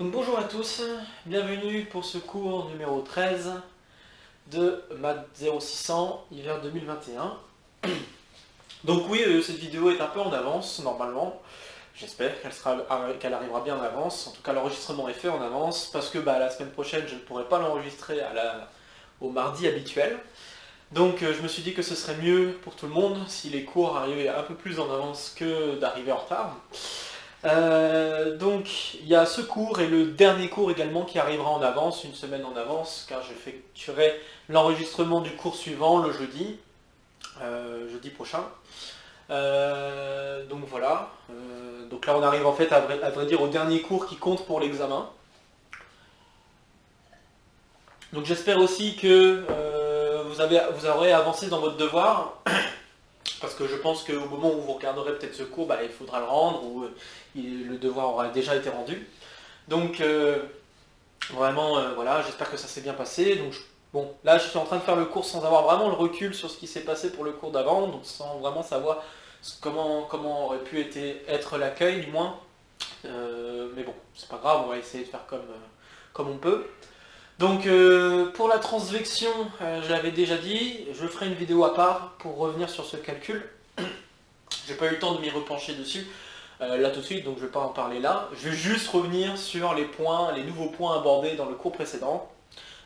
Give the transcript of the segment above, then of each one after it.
Donc bonjour à tous, bienvenue pour ce cours numéro 13 de Maths 0600 hiver 2021. Donc oui, cette vidéo est un peu en avance normalement, j'espère qu'elle arrivera bien en avance, en tout cas l'enregistrement est fait en avance, parce que la semaine prochaine je ne pourrai pas l'enregistrer au mardi habituel. Donc je me suis dit que ce serait mieux pour tout le monde si les cours arrivaient un peu plus en avance que d'arriver en retard. Donc il y a ce cours et le dernier cours également qui arrivera en avance, une semaine en avance, car j'effectuerai l'enregistrement du cours suivant le jeudi prochain. Donc voilà. Donc là on arrive en fait à vrai dire au dernier cours qui compte pour l'examen. Donc j'espère aussi que vous aurez avancé dans votre devoir. Parce que je pense qu'au moment où vous regarderez peut-être ce cours, il faudra le rendre ou le devoir aura déjà été rendu. Donc vraiment, voilà, j'espère que ça s'est bien passé. Donc bon, là je suis en train de faire le cours sans avoir vraiment le recul sur ce qui s'est passé pour le cours d'avant, donc sans vraiment savoir comment aurait pu être l'accueil du moins. Mais bon, c'est pas grave, on va essayer de faire comme on peut. Donc pour la transvection, je l'avais déjà dit, je ferai une vidéo à part pour revenir sur ce calcul. J'ai pas eu le temps de m'y repencher dessus là tout de suite, donc je vais pas en parler là. Je vais juste revenir sur les nouveaux points abordés dans le cours précédent.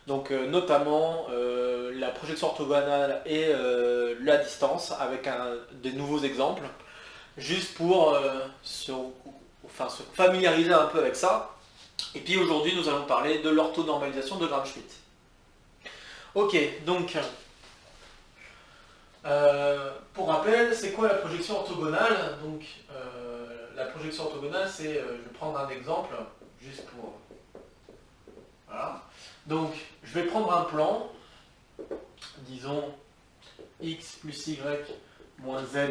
Donc notamment la projection orthogonale et la distance avec des nouveaux exemples, juste pour se familiariser un peu avec ça. Et puis aujourd'hui, nous allons parler de l'orthonormalisation de Gram-Schmidt. Ok, donc, pour rappel, c'est quoi la projection orthogonale? Donc, la projection orthogonale, c'est, je vais prendre un exemple, juste pour... Voilà. Donc, je vais prendre un plan, disons x plus y moins z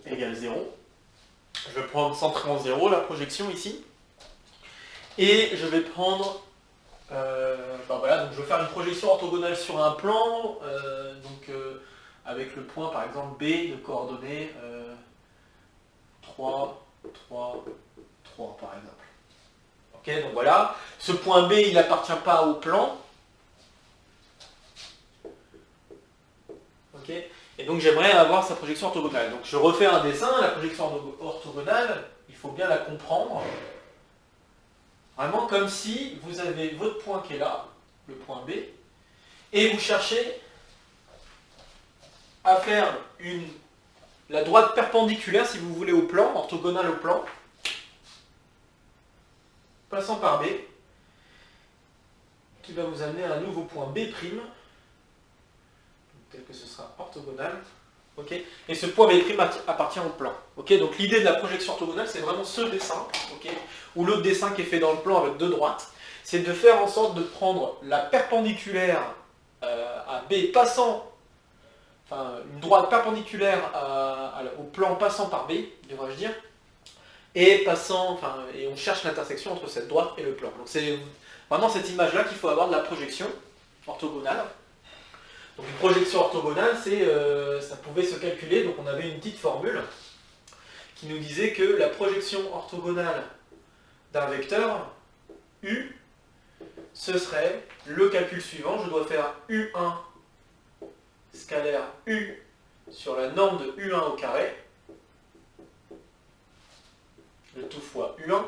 égale 0. Je vais prendre centré en 0, la projection ici. Et je vais prendre, voilà, donc je vais faire une projection orthogonale sur un plan, avec le point par exemple B de coordonnées 3, 3, 3 par exemple. Ok, donc voilà, ce point B il n'appartient pas au plan. Ok, et donc j'aimerais avoir sa projection orthogonale. Donc je refais un dessin, la projection orthogonale, il faut bien la comprendre. Vraiment comme si vous avez votre point qui est là, le point B, et vous cherchez à faire la droite perpendiculaire, si vous voulez, au plan, orthogonale au plan, passant par B, qui va vous amener à un nouveau point B', tel que ce sera orthogonal. Okay, et ce point B' appartient au plan. Okay, donc l'idée de la projection orthogonale, c'est vraiment ce dessin, okay, ou l'autre dessin qui est fait dans le plan avec deux droites, c'est de faire en sorte de prendre la perpendiculaire à B passant, une droite perpendiculaire au plan passant par B, devrais-je dire, et on cherche l'intersection entre cette droite et le plan. Donc c'est vraiment cette image-là qu'il faut avoir de la projection orthogonale. Donc une projection orthogonale, ça pouvait se calculer, donc on avait une petite formule qui nous disait que la projection orthogonale d'un vecteur U, ce serait le calcul suivant, je dois faire U1 scalaire U sur la norme de U1 au carré, le tout fois U1,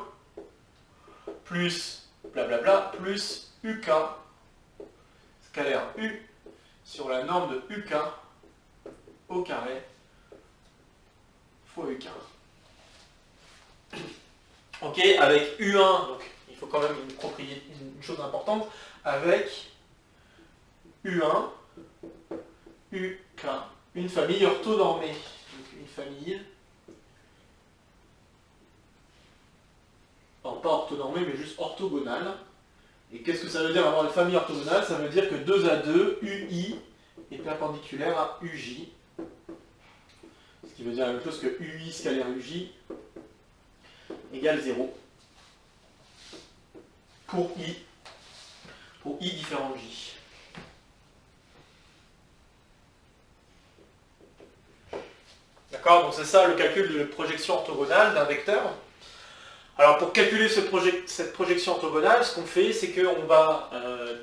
plus blablabla, plus UK scalaire U sur la norme de UK au carré fois UK. Ok, avec U1, donc il faut quand même une chose importante, avec U1, UK, une famille orthonormée. Donc une famille, pas orthonormée, mais juste orthogonale. Et qu'est-ce que ça veut dire avoir une famille orthogonale? Ça veut dire que 2 à 2, UI est perpendiculaire à UJ. Ce qui veut dire la même chose que UI scalaire UJ égale 0 pour I différent de J. D'accord? Donc c'est ça le calcul de projection orthogonale d'un vecteur. Alors pour calculer cette projection orthogonale, ce qu'on fait, c'est qu'on va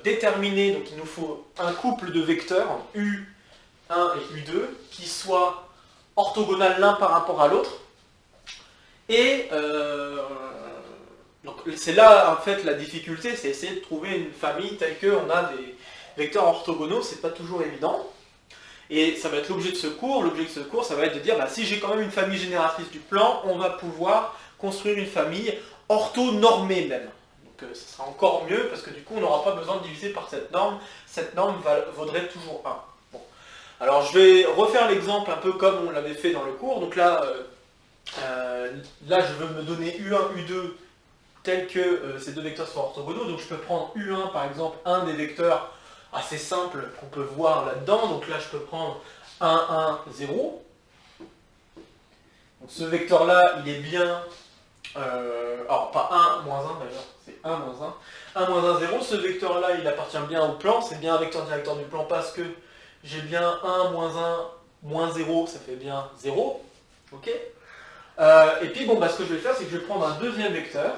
déterminer, donc il nous faut un couple de vecteurs, U1 et U2, qui soient orthogonales l'un par rapport à l'autre. Et donc c'est là en fait la difficulté, c'est essayer de trouver une famille telle qu'on a des vecteurs orthogonaux, c'est pas toujours évident. Et ça va être l'objet de ce cours. L'objet de ce cours, ça va être de dire, bah, si j'ai quand même une famille génératrice du plan, on va pouvoir construire une famille orthonormée même. Donc ça sera encore mieux, parce que du coup, on n'aura pas besoin de diviser par cette norme. Cette norme vaudrait toujours 1. Bon. Alors, je vais refaire l'exemple un peu comme on l'avait fait dans le cours. Donc là, je veux me donner U1, U2, tels que ces deux vecteurs sont orthogonaux. Donc je peux prendre U1, par exemple, un des vecteurs assez simple qu'on peut voir là-dedans. Donc là, je peux prendre 1, 1, 0. Donc ce vecteur-là, il est bien... alors, pas 1, moins 1 d'ailleurs, c'est 1, moins 1. 1, moins 1, 0. Ce vecteur-là, il appartient bien au plan. C'est bien un vecteur directeur du plan parce que j'ai bien 1, moins 1, moins 0, ça fait bien 0. Ok. Et puis, bon, bah, ce que je vais faire, c'est que je vais prendre un deuxième vecteur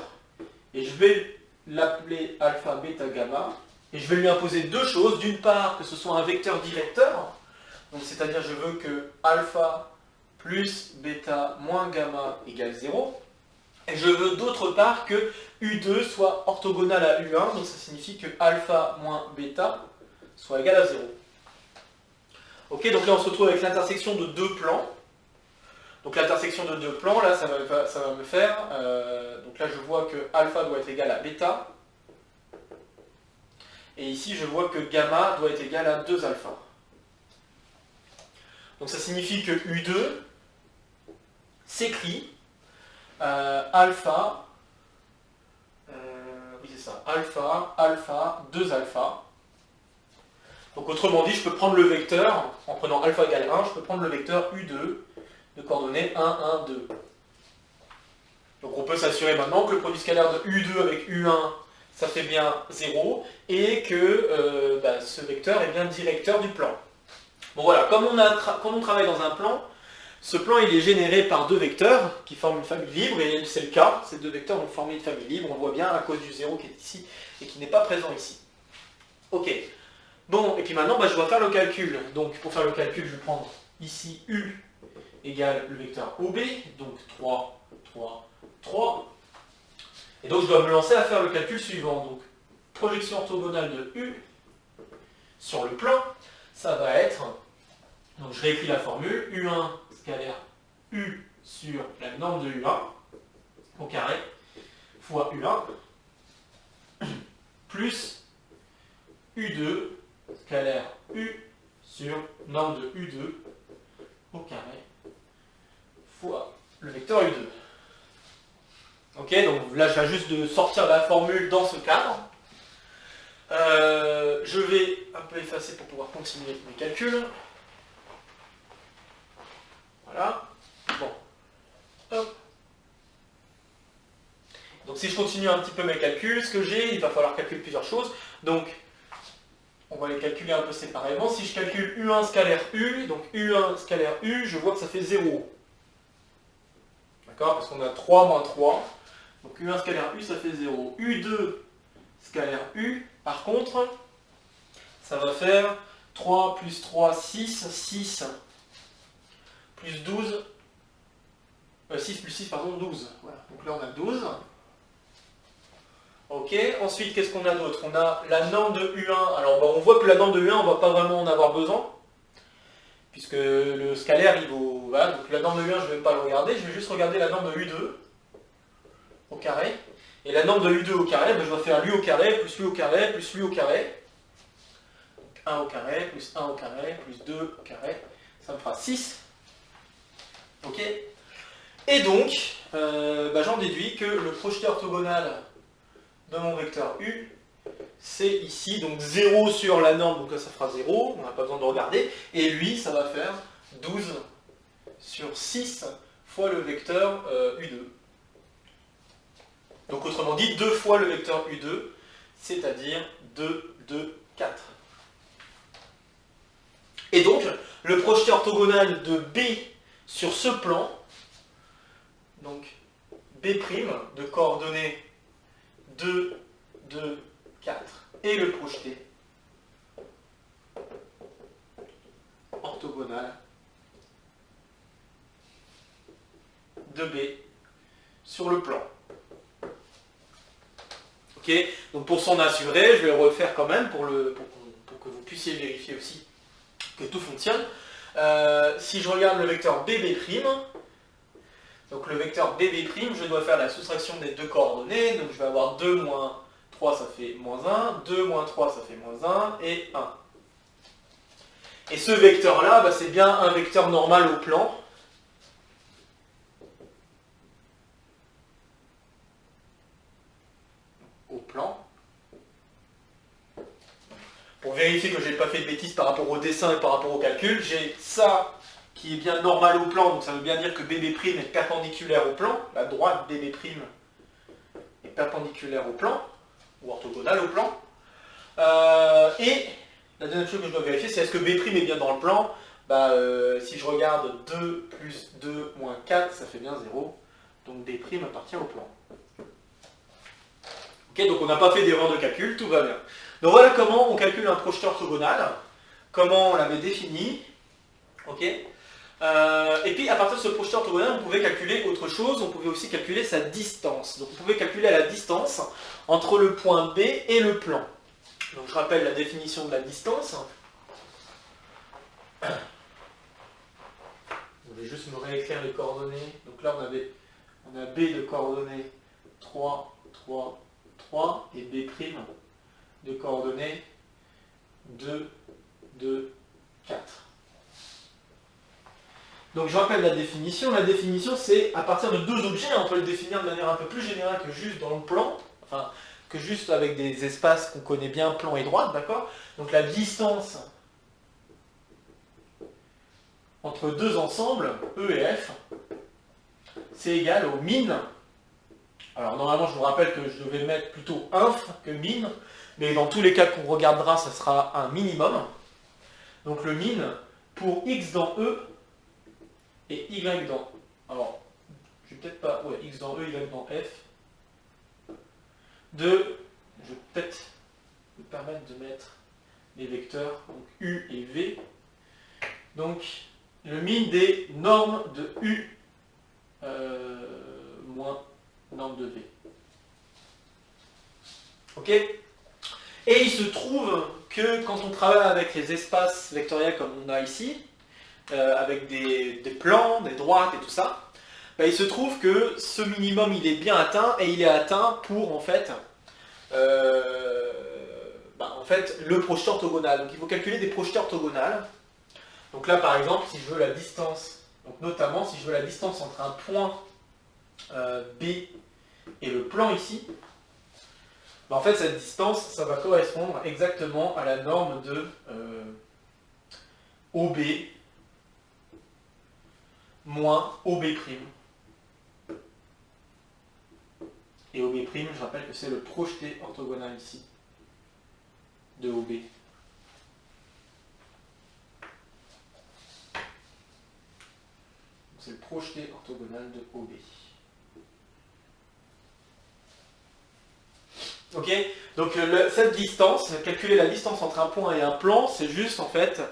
et je vais l'appeler alpha, bêta, gamma. Et je vais lui imposer deux choses. D'une part, que ce soit un vecteur directeur. Donc, c'est-à-dire, je veux que alpha plus bêta moins gamma égale 0. Et je veux d'autre part que U2 soit orthogonal à U1. Donc, ça signifie que alpha moins bêta soit égal à 0. Ok, donc là, on se retrouve avec l'intersection de deux plans. Donc, l'intersection de deux plans, là, ça va me faire... donc là, je vois que alpha doit être égal à bêta. Et ici, je vois que gamma doit être égal à 2 alpha. Donc ça signifie que U2 s'écrit alpha, oui c'est ça, alpha, alpha, 2 alpha. Donc autrement dit, je peux prendre le vecteur, en prenant alpha égale 1, je peux prendre le vecteur U2 de coordonnées 1, 1, 2. Donc on peut s'assurer maintenant que le produit scalaire de U2 avec U1, ça fait bien 0, et que ce vecteur est bien directeur du plan. Bon voilà, comme on travaille dans un plan, ce plan il est généré par deux vecteurs qui forment une famille libre, et c'est le cas, ces deux vecteurs vont former une famille libre, on le voit bien à cause du 0 qui est ici et qui n'est pas présent ici. Ok, bon, et puis maintenant je dois faire le calcul. Donc pour faire le calcul, je vais prendre ici U égale le vecteur OB, donc 3, 3, 3. Et donc je dois me lancer à faire le calcul suivant. Donc projection orthogonale de U sur le plan, ça va être, donc je réécris la formule, U1 scalaire U sur la norme de U1 au carré fois U1 plus U2 scalaire U sur norme de U2 au carré fois le vecteur U2. Ok, donc là je viens juste de sortir la formule dans ce cadre. Je vais un peu effacer pour pouvoir continuer mes calculs. Voilà. Bon. Hop. Donc si je continue un petit peu mes calculs, ce que j'ai, il va falloir calculer plusieurs choses. Donc, on va les calculer un peu séparément. Si je calcule U1 scalaire U, donc U1 scalaire U, je vois que ça fait 0. D'accord? Parce qu'on a 3 moins 3. Donc U1 scalaire U, ça fait 0. U2 scalaire U, par contre, ça va faire 3 plus 3, 6, 6 plus 12, 6 plus 6, pardon, 12. Voilà. Donc là, on a 12. Ok, ensuite, qu'est-ce qu'on a d'autre? On a la norme de U1. Alors, on voit que la norme de U1, on ne va pas vraiment en avoir besoin, puisque le scalaire, il vaut... Voilà, donc la norme de U1, je ne vais pas le regarder, je vais juste regarder la norme de U2 au carré. Et la norme de U2 au carré, je dois faire lui au carré, plus lui au carré, plus lui au carré. Donc 1 au carré, plus 1 au carré, plus 2 au carré. Ça me fera 6. Ok. Et donc, j'en déduis que le projeté orthogonal de mon vecteur U, c'est ici, donc 0 sur la norme, donc là ça fera 0, on n'a pas besoin de regarder, et lui, ça va faire 12 sur 6 fois le vecteur U2. Donc autrement dit, 2 fois le vecteur U2, c'est-à-dire 2, 2, 4. Et donc, le projeté orthogonal de B sur ce plan, donc B' de coordonnées 2, 2, 4 et le projeté orthogonal de B sur le plan. Ok, donc pour s'en assurer, je vais le refaire quand même pour que vous puissiez vérifier aussi que tout fonctionne. Si je regarde le vecteur BB', donc le vecteur BB', je dois faire la soustraction des deux coordonnées, donc je vais avoir 2 moins 3, ça fait moins 1, 2 moins 3, ça fait moins 1, et 1. Et ce vecteur-là, bah, c'est bien un vecteur normal au plan. Pour vérifier que je n'ai pas fait de bêtises par rapport au dessin et par rapport au calcul, j'ai ça qui est bien normal au plan, donc ça veut bien dire que BB' est perpendiculaire au plan, la droite BB' est perpendiculaire au plan, ou orthogonale au plan. Et la deuxième chose que je dois vérifier, c'est est-ce que B' est bien dans le plan. Bah, si je regarde 2 plus 2 moins 4, ça fait bien 0, donc B' appartient au plan. Ok, donc on n'a pas fait d'erreur de calcul, tout va bien. Donc voilà comment on calcule un projeté orthogonal, comment on l'avait défini. Ok. Et puis à partir de ce projeté orthogonal, on pouvait calculer autre chose, on pouvait aussi calculer sa distance. Donc on pouvait calculer la distance entre le point B et le plan. Donc je rappelle la définition de la distance. Je vais juste me réécrire les coordonnées. Donc là on a B de coordonnées 3, 3, 3 et B' de coordonnées 2, 2, 4. Donc je rappelle la définition. La définition, c'est à partir de deux objets, on peut le définir de manière un peu plus générale que juste dans le plan, enfin, que juste avec des espaces qu'on connaît bien, plan et droite, d'accord? Donc la distance entre deux ensembles, E et F, c'est égal au min. Alors normalement, je vous rappelle que je devais mettre plutôt inf que min, mais dans tous les cas qu'on regardera, ça sera un minimum. Donc le min pour x dans E et y dans... Alors, je vais peut-être pas... Ouais, x dans E, y dans F. Je vais peut-être me permettre de mettre les vecteurs, donc U et V. Donc, le min des normes de U moins norme de V. Ok? Et il se trouve que quand on travaille avec les espaces vectoriels comme on a ici, avec des plans, des droites et tout ça, bah, il se trouve que ce minimum il est bien atteint et il est atteint pour en fait le projeté orthogonal. Donc il faut calculer des projetés orthogonales. Donc là par exemple si je veux la distance, donc notamment si je veux la distance entre un point B et le plan ici, bah, en fait cette distance ça va correspondre exactement à la norme de OB moins OB'. Et OB', je rappelle que c'est le projeté orthogonal ici de OB. C'est le projeté orthogonal de OB. Ok? Donc cette distance, calculer la distance entre un point et un plan, c'est juste en fait,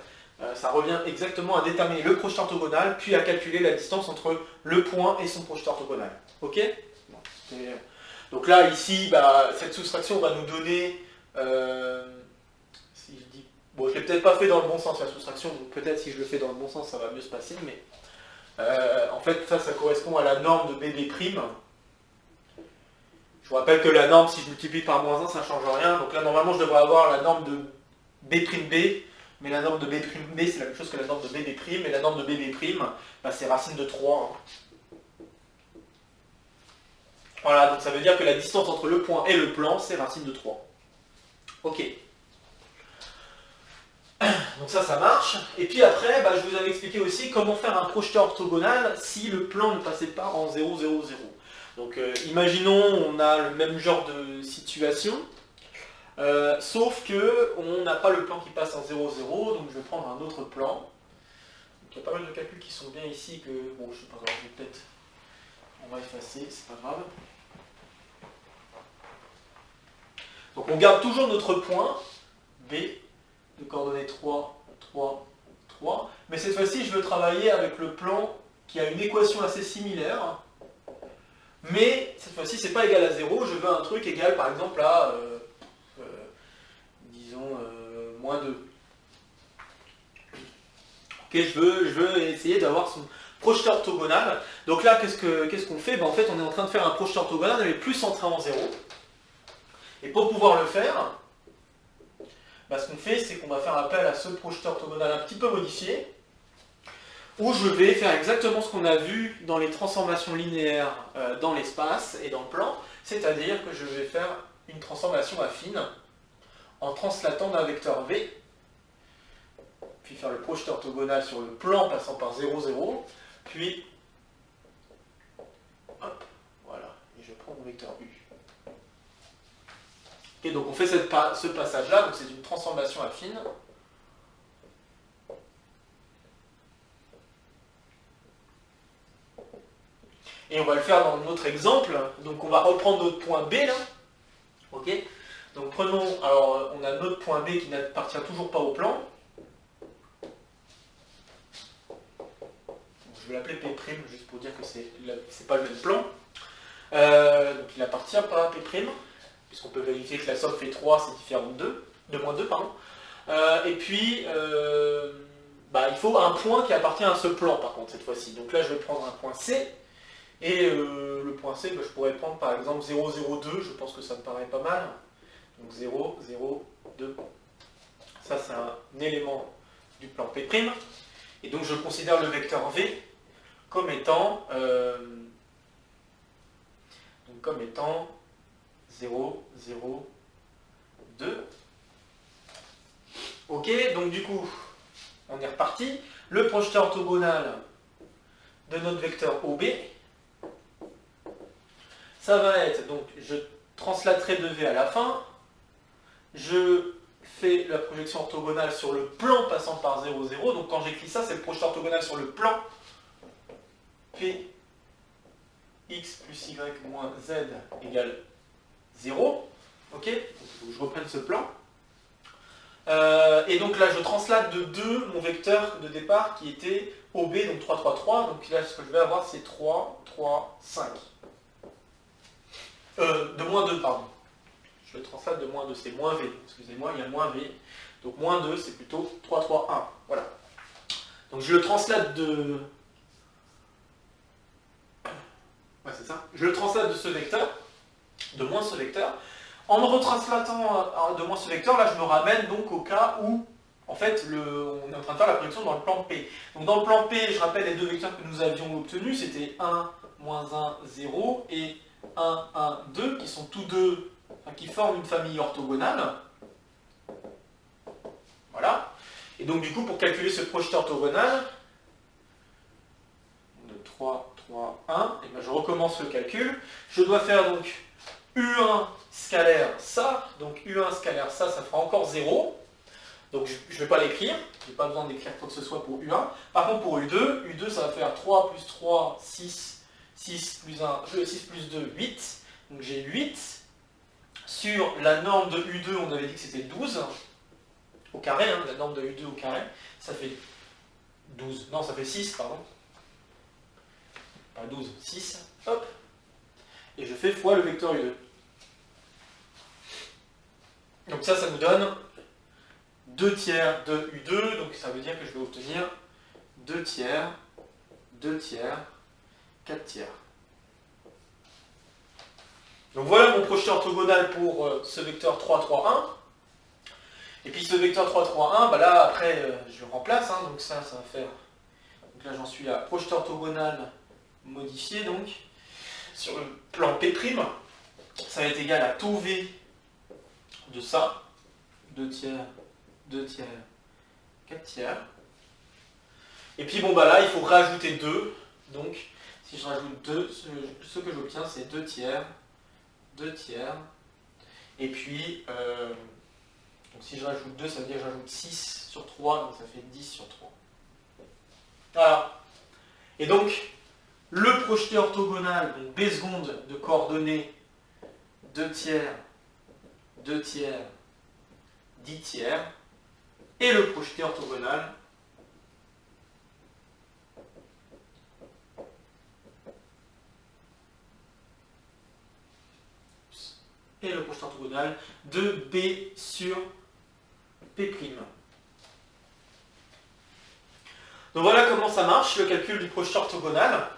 ça revient exactement à déterminer le projeté orthogonal, puis à calculer la distance entre le point et son projeté orthogonal. Ok? Donc là, ici, bah, cette soustraction va nous donner... si je dis... Bon, je ne l'ai peut-être pas fait dans le bon sens, la soustraction, donc peut-être si je le fais dans le bon sens, ça va mieux se passer, mais... en fait, ça correspond à la norme de BB'. Je vous rappelle que la norme, si je multiplie par moins 1, ça ne change rien. Donc là, normalement, je devrais avoir la norme de B'B, mais la norme de B'B, c'est la même chose que la norme de BB', et la norme de BB', bah, c'est racine de 3. Voilà, donc ça veut dire que la distance entre le point et le plan, c'est racine de 3. Ok. Donc ça marche. Et puis après, bah, je vous avais expliqué aussi comment faire un projeté orthogonal si le plan ne passait pas en 0, 0, 0. Donc imaginons on a le même genre de situation, sauf que on n'a pas le plan qui passe en 0, 0, donc je vais prendre un autre plan. Donc, il y a pas mal de calculs qui sont bien ici que... Bon, je sais pas, je vais peut-être On va effacer, c'est pas grave. Donc on garde toujours notre point B de coordonnées 3, 3, 3. Mais cette fois-ci, je veux travailler avec le plan qui a une équation assez similaire. Mais cette fois-ci, c'est pas égal à 0. Je veux un truc égal, par exemple, à, disons, moins 2. Ok, je veux essayer d'avoir son projeté orthogonal. Donc là, qu'est-ce qu'on fait? En fait, on est en train de faire un projeté orthogonal, mais plus centré en 0. Et pour pouvoir le faire, ce qu'on fait, c'est qu'on va faire appel à ce projeté orthogonal un petit peu modifié, où je vais faire exactement ce qu'on a vu dans les transformations linéaires dans l'espace et dans le plan, c'est-à-dire que je vais faire une transformation affine en translatant d'un vecteur V, puis faire le projeté orthogonal sur le plan passant par 0, 0, puis, hop, voilà, et je prends mon vecteur U. Okay, donc on fait ce passage-là, donc c'est une transformation affine. Et on va le faire dans notre exemple. Donc on va reprendre notre point B là. Ok. Donc prenons, alors on a notre point B qui n'appartient toujours pas au plan. Je vais l'appeler P', juste pour dire que c'est pas le même plan. Donc il n'appartient pas à P', puisqu'on peut vérifier que la somme fait 3, c'est différent de moins 2, pardon. Et puis, il faut un point qui appartient à ce plan, par contre, cette fois-ci. Donc là, je vais prendre un point C. Et le point C, je pourrais prendre par exemple 0, 0, 2, je pense que ça me paraît pas mal. Donc 0, 0, 2. Ça, c'est un élément du plan P'. Et donc je considère le vecteur V comme étant, 0, 0, 2. Ok, donc du coup, on est reparti. Le projeté orthogonal de notre vecteur OB, ça va être, donc je translaterai de V à la fin, je fais la projection orthogonale sur le plan passant par 0, 0, donc quand j'écris ça, c'est le projeté orthogonal sur le plan P x plus y moins z égale 0, ok, donc je reprenne ce plan. Et donc là, je translate de 2 mon vecteur de départ qui était OB, donc 3, 3, 3. Donc là, ce que je vais avoir, c'est 3, 3, 5. De moins 2, pardon. Je le translate de moins 2, c'est moins V. Excusez-moi, il y a moins V. Donc moins 2, c'est plutôt 3, 3, 1. Voilà. Donc je le translate de... Ouais, c'est ça. Je le translate de ce vecteur, de moins ce vecteur. En me retranslatant de moins ce vecteur, là je me ramène donc au cas où, en fait, on est en train de faire la projection dans le plan P. Donc dans le plan P, je rappelle les deux vecteurs que nous avions obtenus, c'était 1, moins 1, 0 et 1, 1, 2, qui sont tous deux, qui forment une famille orthogonale. Voilà. Et donc du coup, pour calculer ce projeté orthogonal, de 3, 3, 1, et bien je recommence le calcul. Je dois faire donc U1 scalaire ça, donc U1 scalaire ça, ça fera encore 0. Donc je ne vais pas l'écrire, je n'ai pas besoin d'écrire quoi que ce soit pour U1. Par contre pour U2 ça va faire 3 plus 3, 6, 6 plus 1, 6 plus 2, 8. Donc j'ai 8. Sur la norme de U2, on avait dit que c'était 12 au carré, la norme de U2 au carré, ça fait 12, non ça fait 6, pardon. Pas 12, 6, hop. Et je fais fois le vecteur U2. Donc ça nous donne 2 tiers de U2, donc ça veut dire que je vais obtenir 2 tiers, 2 tiers, 4 tiers. Donc voilà mon projeté orthogonal pour ce vecteur 3, 3, 1. Et puis ce vecteur 3, 3, 1, là après je le remplace, donc ça va faire... Donc là j'en suis à projeté orthogonal modifié, donc sur le plan P', ça va être égal à taux V de ça, 2 tiers, 2 tiers, 4 tiers. Et puis là il faut rajouter 2, donc si je rajoute 2, ce que j'obtiens c'est 2 tiers, 2 tiers, et puis donc si je rajoute 2, ça veut dire que j'ajoute 6 sur 3, donc ça fait 10 sur 3. Voilà. Et donc, le projeté orthogonal, donc B seconde de coordonnées 2 tiers, 2 tiers, 10 tiers, et le projeté orthogonal de B sur P'. Donc voilà comment ça marche, le calcul du projeté orthogonal.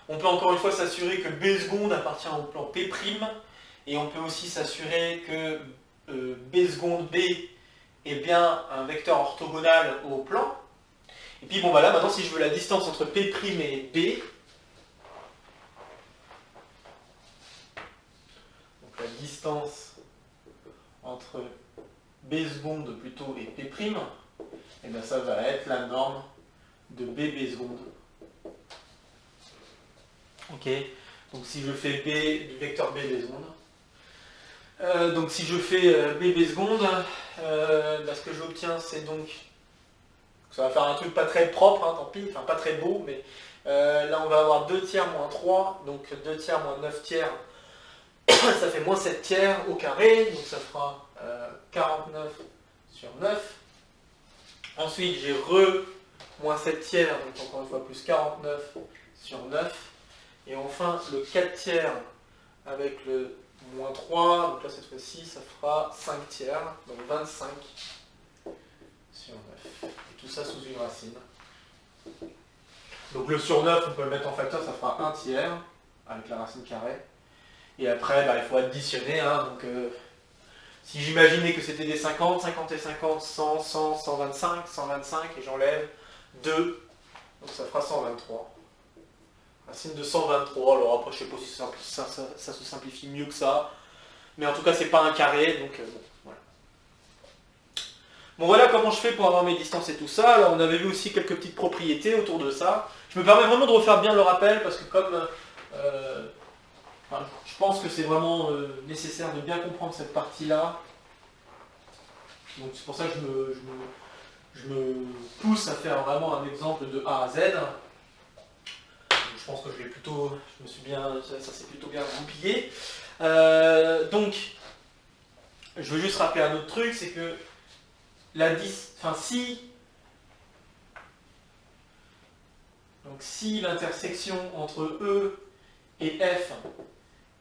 On peut encore une fois s'assurer que B seconde appartient au plan P', et on peut aussi s'assurer que B seconde B est bien un vecteur orthogonal au plan. Et puis bon voilà, maintenant si je veux la distance entre P' et B, donc la distance entre B seconde plutôt et P', et bien ça va être la norme de B seconde. Ok, donc si je fais B du vecteur B seconde, donc si je fais B seconde, ce que j'obtiens c'est donc, ça va faire un truc pas très propre, hein, tant pis, enfin pas très beau, mais là on va avoir 2 tiers moins 3, donc 2 tiers moins 9 tiers, ça fait moins 7 tiers au carré, donc ça fera 49 sur 9. Ensuite j'ai moins 7 tiers, donc encore une fois plus 49 sur 9. Et enfin, le 4 tiers avec le moins 3, donc là cette fois-ci, ça fera 5 tiers, donc 25 sur 9. Et tout ça sous une racine. Donc le sur 9, on peut le mettre en facteur, ça fera 1 tiers, avec la racine carrée. Et après, il faut additionner, hein, donc si j'imaginais que c'était des 50, 50 et 50, 100, 100, 125, 125, et j'enlève 2, donc ça fera 123. Racine de 123, alors après je sais pas si ça se simplifie mieux que ça, mais en tout cas c'est pas un carré, donc bon, voilà. Bon voilà comment je fais pour avoir mes distances et tout ça. Alors on avait vu aussi quelques petites propriétés autour de ça. Je me permets vraiment de refaire bien le rappel, parce que comme je pense que c'est vraiment nécessaire de bien comprendre cette partie-là, donc c'est pour ça que je me pousse à faire vraiment un exemple de A à Z. Je pense que ça s'est plutôt bien goupillé. Donc, je veux juste rappeler un autre truc, c'est que si l'intersection entre E et F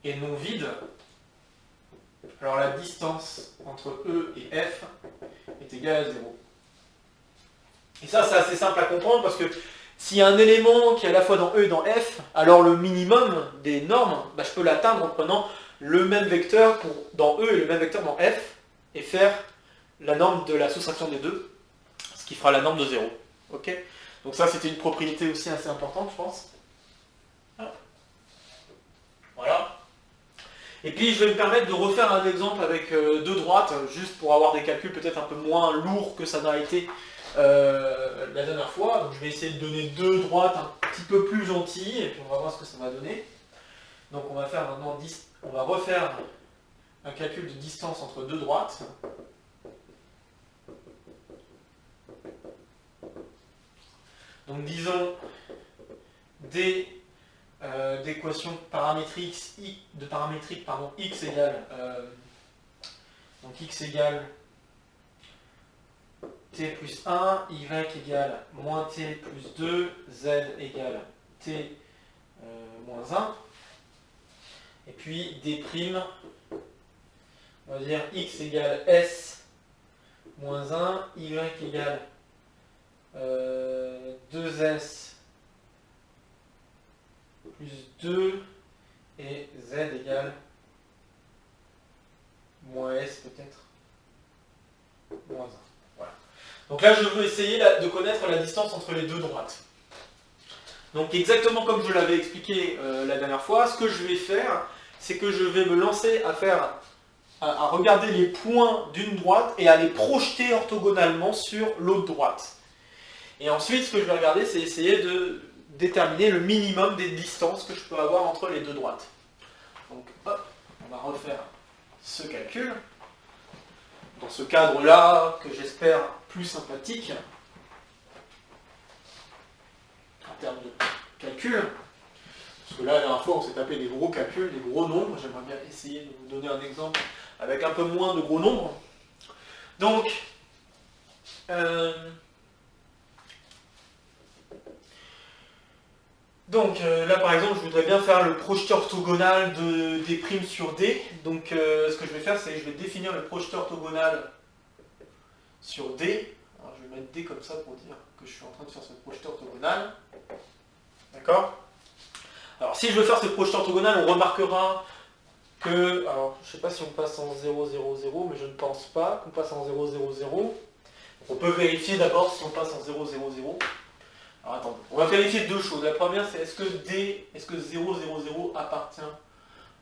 est non vide, alors la distance entre E et F est égale à 0. Et ça, c'est assez simple à comprendre, parce que s'il y a un élément qui est à la fois dans E et dans F, alors le minimum des normes, je peux l'atteindre en prenant le même vecteur dans E et le même vecteur dans F, et faire la norme de la soustraction des deux, ce qui fera la norme de 0. Okay, donc ça, c'était une propriété aussi assez importante, je pense. Voilà. Et puis, je vais me permettre de refaire un exemple avec deux droites, juste pour avoir des calculs peut-être un peu moins lourds que ça n'a été la dernière fois. Donc je vais essayer de donner deux droites un petit peu plus gentilles, et puis on va voir ce que ça va donner. Donc on va faire maintenant on va refaire un calcul de distance entre deux droites. Donc disons d'équations paramétriques x égale donc x égale t plus 1, y égale moins t plus 2, z égale t moins 1. Et puis d', on va dire x égale s moins 1, y égale 2s plus 2, et z égale moins s peut-être, moins 1. Voilà. Donc là, je veux essayer de connaître la distance entre les deux droites. Donc exactement comme je l'avais expliqué la dernière fois, ce que je vais faire, c'est que je vais me lancer à regarder les points d'une droite et à les projeter orthogonalement sur l'autre droite. Et ensuite, ce que je vais regarder, c'est essayer de déterminer le minimum des distances que je peux avoir entre les deux droites. Donc, hop, on va refaire ce calcul. Dans ce cadre-là, que j'espère plus sympathique, en termes de calcul. Parce que là, la dernière fois, on s'est tapé des gros calculs, des gros nombres. J'aimerais bien essayer de vous donner un exemple avec un peu moins de gros nombres. Donc, là par exemple, je voudrais bien faire le projeté orthogonal de D' sur D. Donc ce que je vais faire, c'est que je vais définir le projeté orthogonal sur D. Alors, je vais mettre D comme ça pour dire que je suis en train de faire ce projeté orthogonal. D'accord? Alors si je veux faire ce projeté orthogonal, on remarquera que, alors je ne sais pas si on passe en 0, 0, 0, mais je ne pense pas qu'on passe en 0, 0, 0. On peut vérifier d'abord si on passe en 0, 0, 0. Alors attendez, on va vérifier deux choses. La première, c'est est-ce que 0, 0, 0 appartient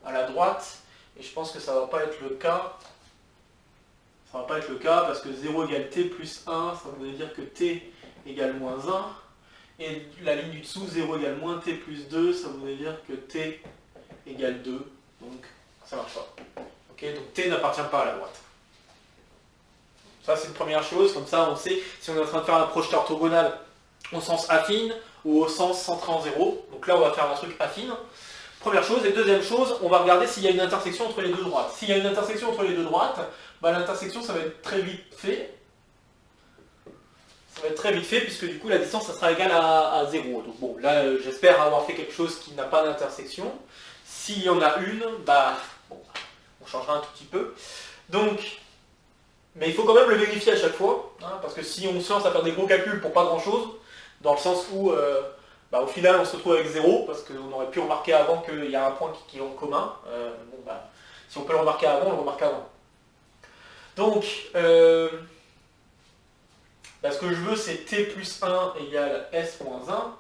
à la droite? Et je pense que ça ne va pas être le cas. Ça ne va pas être le cas parce que 0 égale t plus 1, ça veut dire que t égale moins 1. Et la ligne du dessous, 0 égale moins t plus 2, ça voudrait dire que t égale 2. Donc ça ne marche pas. Okay, donc t n'appartient pas à la droite. Ça c'est une première chose, comme ça on sait si on est en train de faire un projeté orthogonal au sens affine ou au sens centré en 0. Donc là on va faire un truc affine. Première chose. Et deuxième chose, on va regarder s'il y a une intersection entre les deux droites. S'il y a une intersection entre les deux droites, bah, l'intersection ça va être très vite fait. Ça va être très vite fait puisque du coup la distance ça sera égale à 0. Donc bon, là j'espère avoir fait quelque chose qui n'a pas d'intersection. S'il y en a une, bah bon, on changera un tout petit peu. Donc, mais il faut quand même le vérifier à chaque fois, hein, parce que si on se lance à faire des gros calculs pour pas grand chose, dans le sens où bah, au final on se retrouve avec 0, parce qu'on aurait pu remarquer avant qu'il y a un point qui est en commun. Bon, bah, si on peut le remarquer avant, on le remarque avant. Donc, bah, ce que je veux c'est t plus 1 égale s moins 1.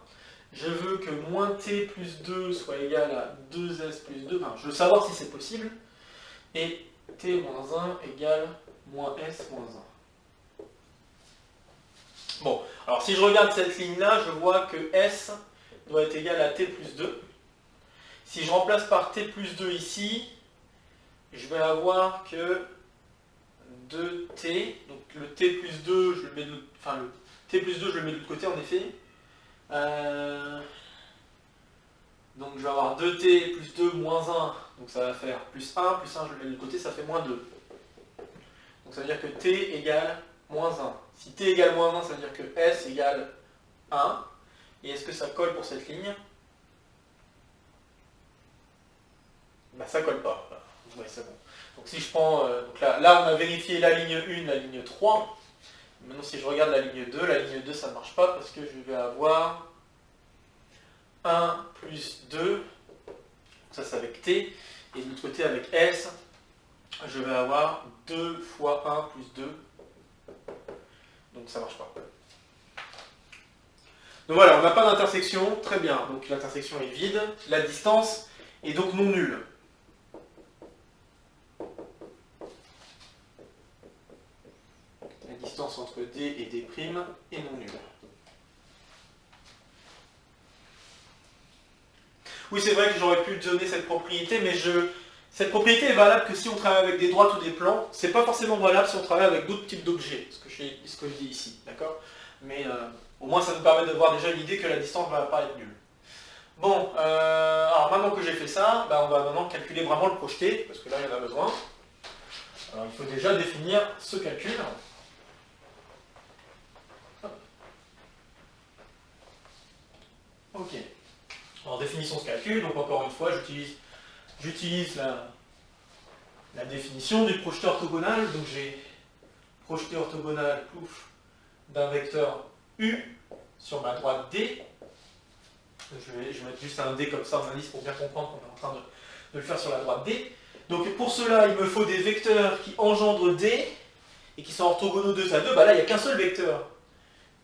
Je veux que moins t plus 2 soit égal à 2s plus 2. Enfin, je veux savoir si c'est possible. Et t moins 1 égale moins s moins 1. Bon, alors si je regarde cette ligne-là, je vois que s doit être égal à t plus 2. Si je remplace par t plus 2 ici, je vais avoir que 2t, donc le t plus 2, je le mets de l'autre, enfin le t plus 2, je le mets de l'autre côté en effet. Donc je vais avoir 2t plus 2 moins 1, donc ça va faire plus 1 je le mets de l'autre côté, ça fait moins 2. Donc ça veut dire que t égale moins 1. Si t égale moins 1, ça veut dire que s égale 1. Et est-ce que ça colle pour cette ligne? Bah ça colle pas. Ouais, c'est bon. Donc si je prends, donc là on a vérifié la ligne 1, la ligne 3. Maintenant si je regarde la ligne 2 ça ne marche pas parce que je vais avoir 1 plus 2, ça c'est avec t, et de l'autre côté avec s, je vais avoir 2 fois 1 plus 2, donc ça ne marche pas. Donc voilà, on n'a pas d'intersection, très bien, donc l'intersection est vide, la distance est donc non nulle. La distance entre D et D' est non nulle. Oui, c'est vrai que j'aurais pu donner cette propriété, mais cette propriété est valable que si on travaille avec des droites ou des plans. C'est pas forcément valable si on travaille avec d'autres types d'objets, ce que je dis ici, d'accord? Mais au moins ça nous permet de voir déjà l'idée que la distance ne va pas être nulle. Bon, alors maintenant que j'ai fait ça, bah, on va maintenant calculer vraiment le projeté, parce que là il y en a besoin. Alors il faut déjà définir ce calcul. Ok. Alors définissons ce calcul, donc encore une fois j'utilise la définition du projeté orthogonal, donc j'ai projeté orthogonal d'un vecteur U sur ma droite D. Je vais mettre juste un D comme ça en indice pour bien comprendre qu'on est en train de le faire sur la droite D. Donc pour cela, il me faut des vecteurs qui engendrent D et qui sont orthogonaux 2 à 2. Bah là, il n'y a qu'un seul vecteur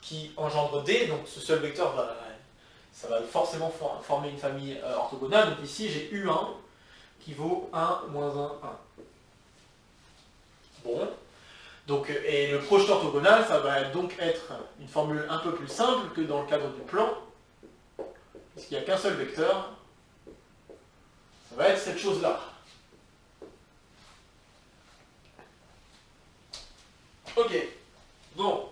qui engendre D, donc ce seul vecteur ça va forcément former une famille orthogonale. Donc ici, j'ai U1 qui vaut 1, moins 1, 1. Bon. Donc, et le projeté orthogonal, ça va donc être une formule un peu plus simple que dans le cadre du plan, puisqu'il n'y a qu'un seul vecteur. Ça va être cette chose-là. Ok. Bon.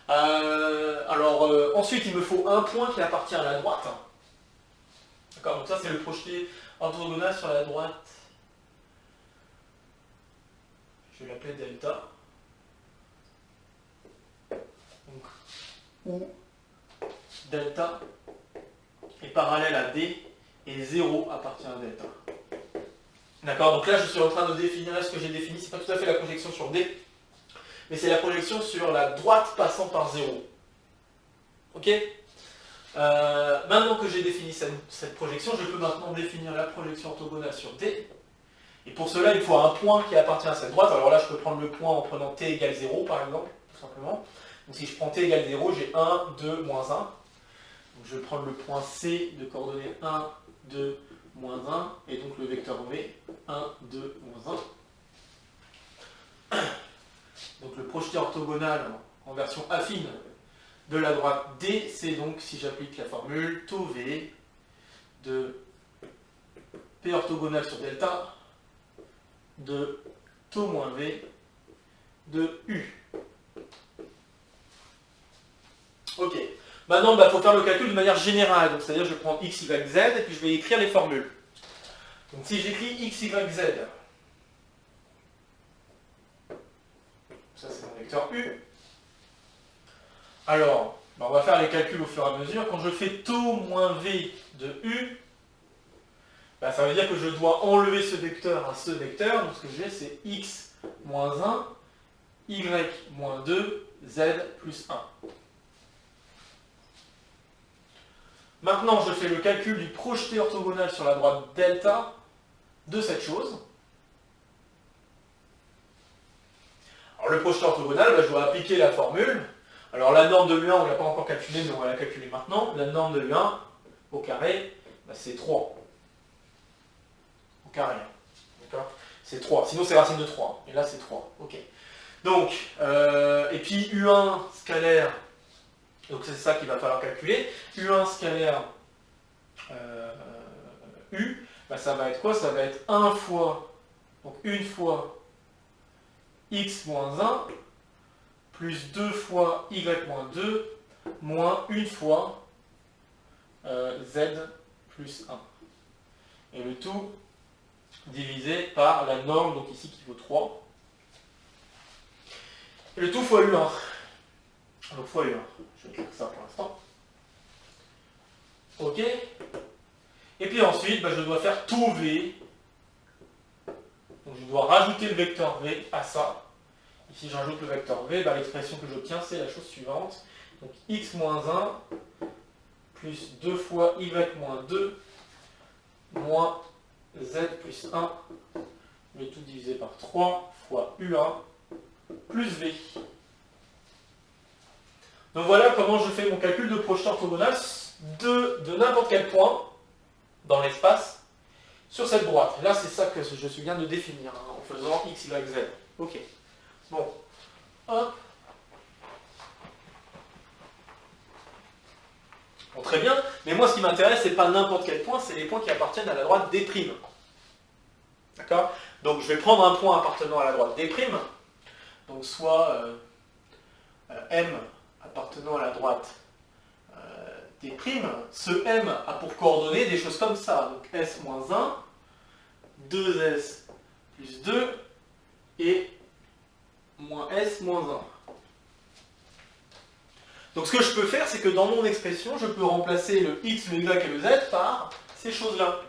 Alors, ensuite, il me faut un point qui appartient à la droite. D'accord, donc ça c'est le projeté orthogonal sur la droite. Je vais l'appeler delta. Donc, où delta est parallèle à D et 0 appartient à delta. D'accord, donc là je suis en train de définir, là ce que j'ai défini, c'est pas tout à fait la projection sur D, mais c'est la projection sur la droite passant par 0. Ok, maintenant que j'ai défini cette projection, je peux maintenant définir la projection orthogonale sur D. Et pour cela, il faut un point qui appartient à cette droite. Alors là, je peux prendre le point en prenant t égale 0, par exemple, tout simplement. Donc si je prends t égale 0, j'ai 1, 2, moins 1. Donc je vais prendre le point C de coordonnées 1, 2, moins 1, et donc le vecteur V, 1, 2, moins 1. Donc le projeté orthogonal en version affine de la droite D, c'est donc, si j'applique la formule, tau V de P orthogonal sur delta de tau moins V de U. Ok. Maintenant, il faut faire le calcul de manière générale. Donc, c'est-à-dire, je prends x, y, z, et puis je vais écrire les formules. Donc, si j'écris x, y, z, ça c'est mon vecteur U. Alors, on va faire les calculs au fur et à mesure. Quand je fais tau moins V de U, ça veut dire que je dois enlever ce vecteur à ce vecteur. Donc, ce que j'ai, c'est x moins 1, y moins 2, z plus 1. Maintenant, je fais le calcul du projeté orthogonal sur la droite delta de cette chose. Alors, le projeté orthogonal, je dois appliquer la formule. Alors, la norme de U1, on ne l'a pas encore calculée, mais on va la calculer maintenant. La norme de U1 au carré, c'est 3. Au carré. D'accord ? C'est 3. Sinon, c'est racine de 3. Et là, c'est 3. Ok. Donc, et puis U1 scalaire. Donc c'est ça qu'il va falloir calculer. U1 scalaire U, ça va être quoi? Ça va être 1 fois, donc une fois x moins 1, plus 2 fois y moins 2, moins une fois z plus 1. Et le tout divisé par la norme, donc ici qui vaut 3. Et le tout fois U1. Donc fois U1. Je vais écrire ça pour l'instant. Ok. Et puis ensuite, je dois faire tau V. Donc je dois rajouter le vecteur V à ça. Ici j'ajoute le vecteur V, l'expression que j'obtiens c'est la chose suivante. Donc x moins 1 plus 2 fois y moins 2 moins z plus 1, le tout divisé par 3 fois U1 plus V. Donc voilà comment je fais mon calcul de projeté orthogonal de n'importe quel point dans l'espace sur cette droite. Là, c'est ça que je viens de définir en faisant x, y, z. Ok. Bon. Hop. Bon, très bien. Mais moi, ce qui m'intéresse, c'est pas n'importe quel point, c'est les points qui appartiennent à la droite D'. D'accord? Donc, je vais prendre un point appartenant à la droite D'. Donc, soit M appartenant à la droite D'. Ce M a pour coordonnées des choses comme ça. Donc, S-1, 2S plus 2 et moins S moins 1. Donc ce que je peux faire, c'est que dans mon expression, je peux remplacer le X, le Y et le Z par ces choses-là.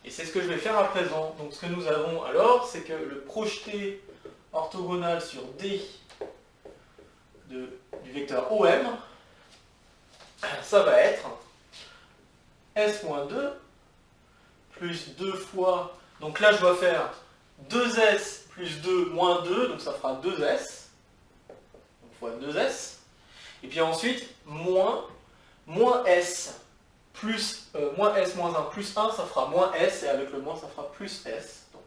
Et c'est ce que je vais faire à présent. Donc ce que nous avons alors, c'est que le projeté orthogonal sur D du vecteur OM, ça va être S-2 plus 2 fois... Donc là, je dois faire 2S plus 2 moins 2, donc ça fera 2S, donc fois 2S. Et puis ensuite, moins S plus moins S moins 1 plus 1, ça fera moins S, et avec le moins, ça fera plus S, donc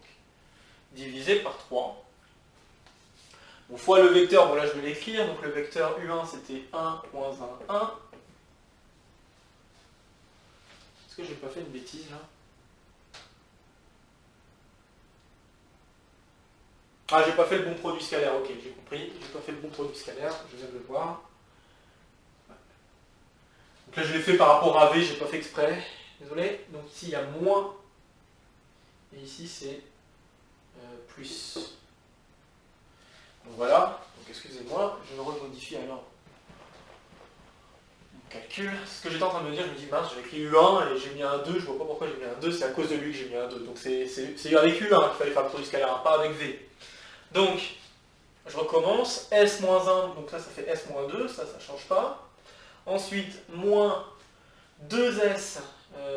divisé par 3. Bon, fois le vecteur, bon là je vais l'écrire, donc le vecteur U1 c'était 1, moins 1, 1. Est-ce que j'ai pas fait une bêtise là? Ah, j'ai pas fait le bon produit scalaire, ok, j'ai compris, j'ai pas fait le bon produit scalaire, je viens de le voir. Donc là je l'ai fait par rapport à V, j'ai pas fait exprès. désolé, donc ici il y a moins, et ici c'est plus. Donc voilà, donc excusez-moi, je remodifie alors mon calcul. Ce que j'étais en train de me dire, je me dis mince, j'ai écrit U1 et j'ai mis un 2, je vois pas pourquoi j'ai mis un 2, c'est à cause de lui que j'ai mis un 2. Donc c'est avec U1 qu'il fallait faire le produit scalaire, pas avec V. Donc, je recommence, S-1, donc ça fait S-2, ça change pas. Ensuite, moins 2S,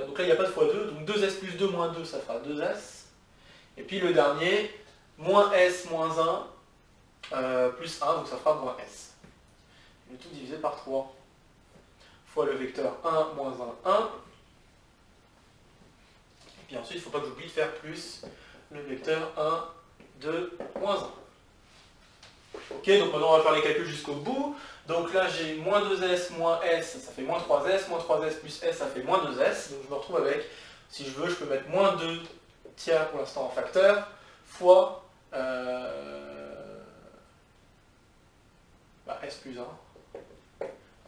donc là il n'y a pas de x2, donc 2S plus 2 moins 2, ça fera 2S. Et puis le dernier, moins S moins 1, plus 1, donc ça fera moins S. Le tout divisé par 3, fois le vecteur 1, moins 1, 1. Et puis ensuite, il ne faut pas que j'oublie de faire plus le vecteur 1, 2, moins 1. Ok, donc maintenant on va faire les calculs jusqu'au bout. Donc là j'ai moins 2S moins S, ça fait moins 3S, moins 3S plus S, ça fait moins 2S. Donc je me retrouve avec, si je veux, je peux mettre moins 2 tiers pour l'instant en facteur, fois S plus 1. Alors,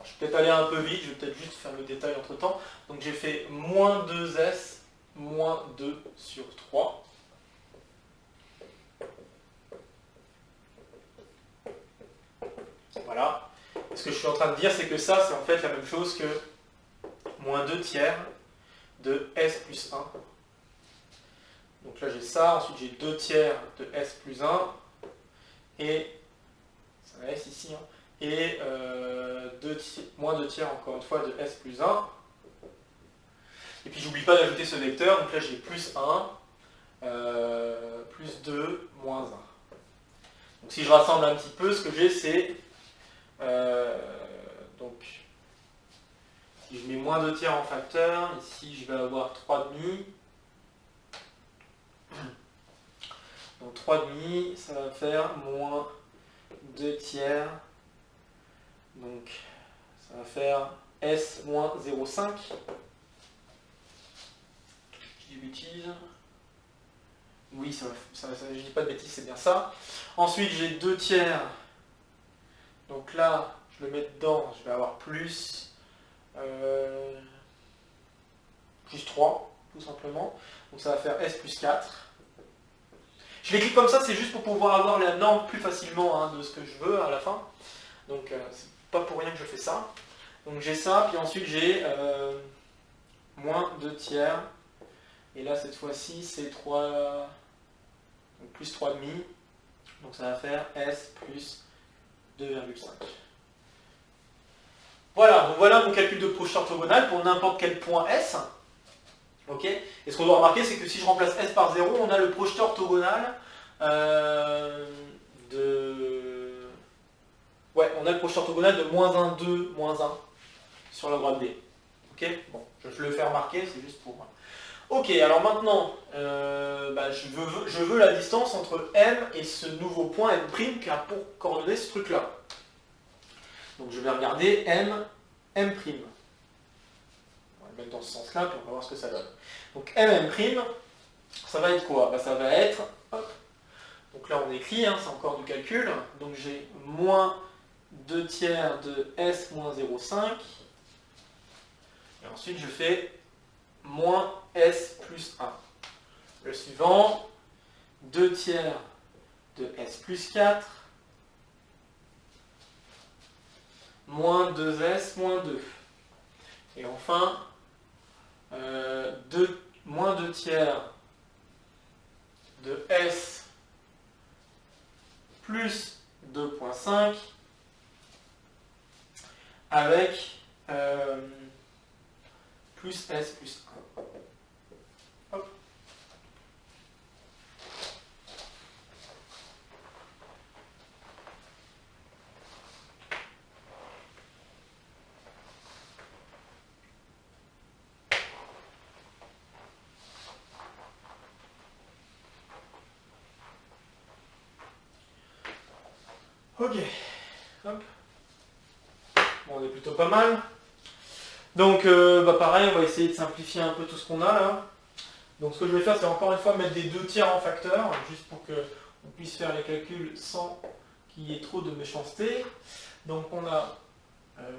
je vais peut-être aller un peu vite, je vais peut-être juste faire le détail entre temps. Donc j'ai fait moins 2S moins 2 sur 3. Voilà. Et ce que je suis en train de dire, c'est que ça, c'est en fait la même chose que moins 2 tiers de S plus 1. Donc là, j'ai ça. Ensuite, j'ai 2 tiers de S plus 1. Et, c'est un S ici, hein, et moins 2 tiers, encore une fois, de S plus 1. Et puis, j'oublie pas d'ajouter ce vecteur. Donc là, j'ai plus 1, plus 2, moins 1. Donc si je rassemble un petit peu, ce que j'ai, c'est... donc, si je mets moins 2 tiers en facteur, ici je vais avoir 3,5. Donc 3,5, ça va faire moins 2 tiers. Donc ça va faire S moins 0,5. Je dis bêtises. Oui, je dis pas de bêtises, c'est bien ça. Ensuite j'ai 2 tiers. Donc là, je le mets dedans, je vais avoir plus 3, tout simplement. Donc ça va faire S plus 4. Je l'écris comme ça, c'est juste pour pouvoir avoir la norme plus facilement, hein, de ce que je veux à la fin. Donc c'est pas pour rien que je fais ça. Donc j'ai ça, puis ensuite j'ai moins 2 tiers. Et là, cette fois-ci, c'est 3, donc plus 3,5. Donc ça va faire S plus 2,5. Voilà, donc voilà mon calcul de projeté orthogonal pour n'importe quel point S. Ok. Et ce qu'on doit remarquer, c'est que si je remplace S par 0, on a le projeté orthogonal on a le projeté orthogonal de moins 1, 2, moins 1 sur la droite B. Ok. Bon, je le fais remarquer, c'est juste pour moi. Ok, alors maintenant, je veux la distance entre M et ce nouveau point M' qui a pour coordonner ce truc-là. Donc je vais regarder M'. On va le mettre dans ce sens-là, puis on va voir ce que ça donne. Donc M', ça va être quoi? Ça va être, hop, donc là on écrit, hein, c'est encore du calcul, donc j'ai moins 2 tiers de S moins 0,5, et ensuite je fais moins S plus 1. Le suivant, 2 tiers de S plus 4, moins 2S moins 2. Et enfin, moins 2 tiers de S plus 2,5 avec plus S plus 1. Hop. Ok, hop. Bon, on est plutôt pas mal. Donc, pareil, on va essayer de simplifier un peu tout ce qu'on a là. Donc, ce que je vais faire, c'est encore une fois mettre des 2 tiers en facteur, juste pour qu'on puisse faire les calculs sans qu'il y ait trop de méchanceté. Donc, on a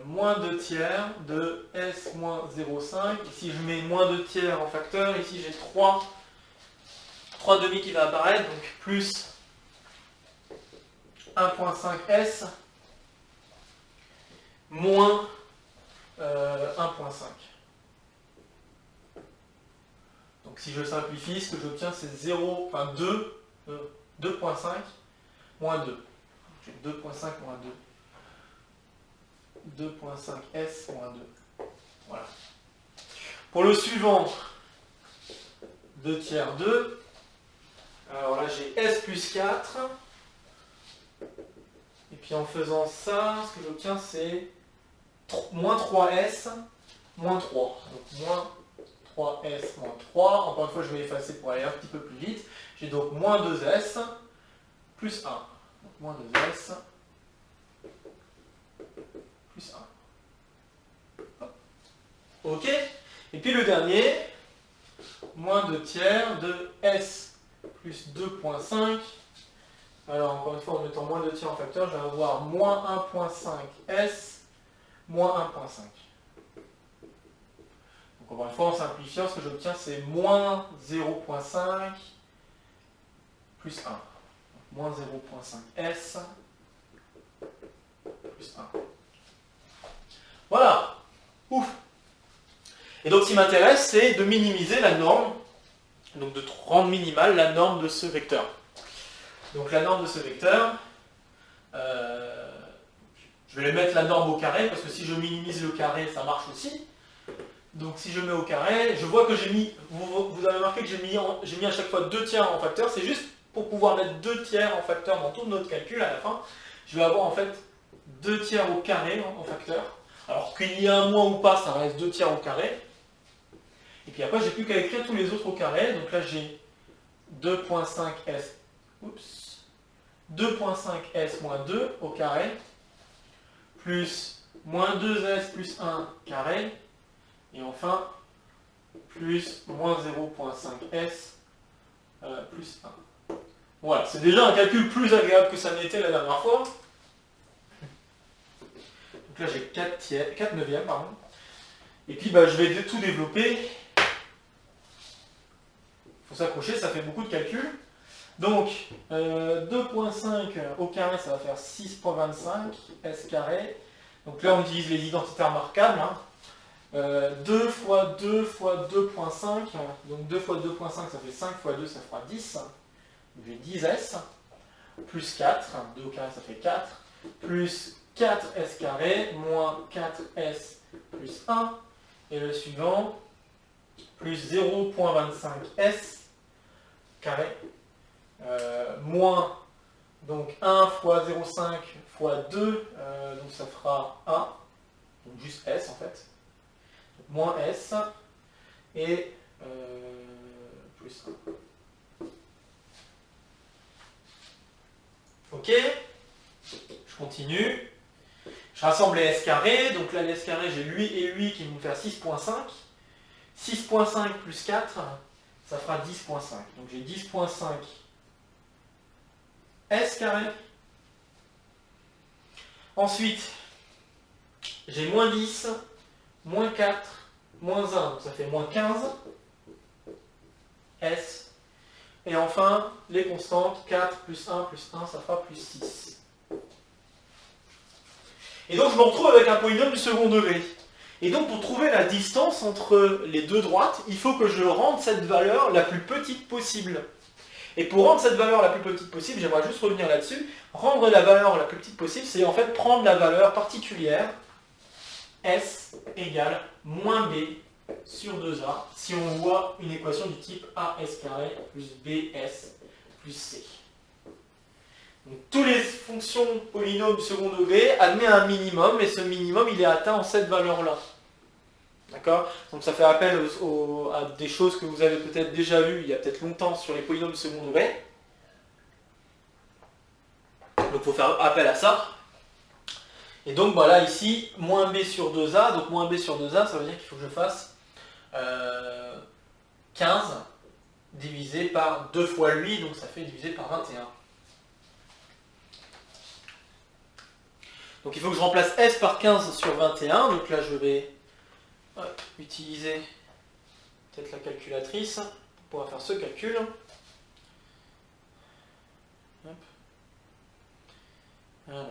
moins 2 tiers de S moins 0,5. Ici, je mets moins 2 tiers en facteur. Ici, j'ai 3 demi qui va apparaître, donc plus 1,5 S moins 1,5. Donc si je simplifie, ce que j'obtiens c'est 2,5 moins 2. J'ai 2,5 moins 2. 2,5 S moins 2. Voilà. Pour le suivant, 2 tiers 2. Alors là j'ai S plus 4. Et puis en faisant ça, ce que j'obtiens c'est moins 3S moins 3. Donc moins 3S moins 3. Encore une fois, je vais effacer pour aller un petit peu plus vite. J'ai donc moins 2S plus 1. Donc moins 2S plus 1. Ok. Et puis le dernier, moins 2 tiers de S plus 2,5. Alors encore une fois, en mettant moins 2 tiers en facteur, je vais avoir moins 1,5 S moins 1,5. Donc encore une fois, en simplifiant, ce que j'obtiens, c'est moins 0,5 plus 1. Donc, moins 0,5 S plus 1. Voilà. Ouf. Et donc, ce qui m'intéresse, c'est de minimiser la norme, donc de rendre minimale la norme de ce vecteur. Donc la norme de ce vecteur, je vais mettre la norme au carré, parce que si je minimise le carré, ça marche aussi. Donc si je mets au carré, je vois que j'ai mis, vous avez remarqué que j'ai mis à chaque fois 2 tiers en facteur, c'est juste pour pouvoir mettre 2 tiers en facteur dans tout notre calcul à la fin. Je vais avoir en fait 2 tiers au carré en facteur. Alors qu'il y ait un moins ou pas, ça reste 2 tiers au carré. Et puis après, j'ai plus qu'à écrire tous les autres au carré. Donc là, j'ai 2,5 S. Oups. 2,5 S moins 2 au carré, plus moins 2S plus 1 carré, et enfin, plus moins 0,5 S plus 1. Voilà, c'est déjà un calcul plus agréable que ça n'était la dernière fois. Donc là, j'ai 4 neuvièmes, pardon. Et puis, je vais tout développer. Il faut s'accrocher, ça fait beaucoup de calculs. Donc, 2,5 au carré, ça va faire 6,25 S carré. Donc là, on utilise les identités remarquables. 2 fois 2 fois 2,5. Donc 2 fois 2,5, ça fait 5 fois 2, ça fera 10. Donc j'ai 10S. Plus 4. 2 au carré, ça fait 4. Plus 4S carré, moins 4S plus 1. Et le suivant, plus 0,25S carré. Moins donc 1 fois 0,5 fois 2, donc ça fera 1, donc juste S en fait, donc moins S, et plus 1. Ok, je continue, je rassemble les S carrés, donc là les S carrés j'ai lui et lui qui vont me faire 6,5, 6,5 plus 4, ça fera 10,5, donc j'ai 10,5 S carré. Ensuite, j'ai moins 10, moins 4, moins 1, donc ça fait moins 15 S. Et enfin, les constantes, 4 plus 1 plus 1, ça fera plus 6. Et donc je me retrouve avec un polynôme du second degré. Et donc pour trouver la distance entre les deux droites, il faut que je rende cette valeur la plus petite possible. Et pour rendre cette valeur la plus petite possible, j'aimerais juste revenir là-dessus. Rendre la valeur la plus petite possible, c'est en fait prendre la valeur particulière S égale moins B sur 2A si on voit une équation du type AS carré plus BS plus C. Donc, toutes les fonctions polynômes du second degré admettent un minimum, et ce minimum il est atteint en cette valeur-là. D'accord? Donc ça fait appel à des choses que vous avez peut-être déjà vues il y a peut-être longtemps sur les polynômes du second degré. Donc il faut faire appel à ça. Et donc voilà ici, moins b sur 2a, donc moins b sur 2a, ça veut dire qu'il faut que je fasse 15 divisé par 2 fois lui, donc ça fait divisé par 21. Donc il faut que je remplace S par 15 sur 21. Donc là, je vais utiliser peut-être la calculatrice pour pouvoir faire ce calcul. Hop. Alors,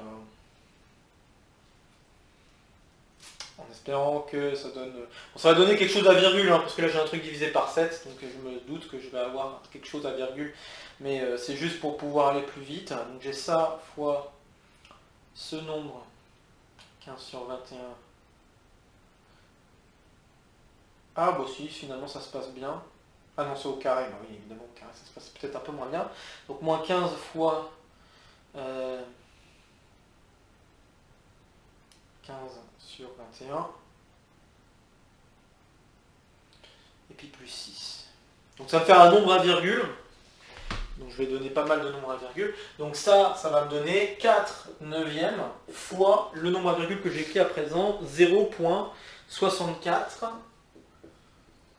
en espérant que ça donne... Bon, ça va donner quelque chose à virgule, hein, parce que là j'ai un truc divisé par 7, donc je me doute que je vais avoir quelque chose à virgule, mais c'est juste pour pouvoir aller plus vite. Donc j'ai ça fois ce nombre, 15 sur 21. Ah bah si, finalement ça se passe bien. Ah non, c'est au carré, bah oui, évidemment au carré ça se passe peut-être un peu moins bien. Donc moins 15 fois 15 sur 21. Et puis plus 6. Donc ça va me faire un nombre à virgule. Donc je vais donner pas mal de nombres à virgule. Donc ça va me donner 4 neuvièmes fois le nombre à virgule que j'ai écrit à présent, 0.64,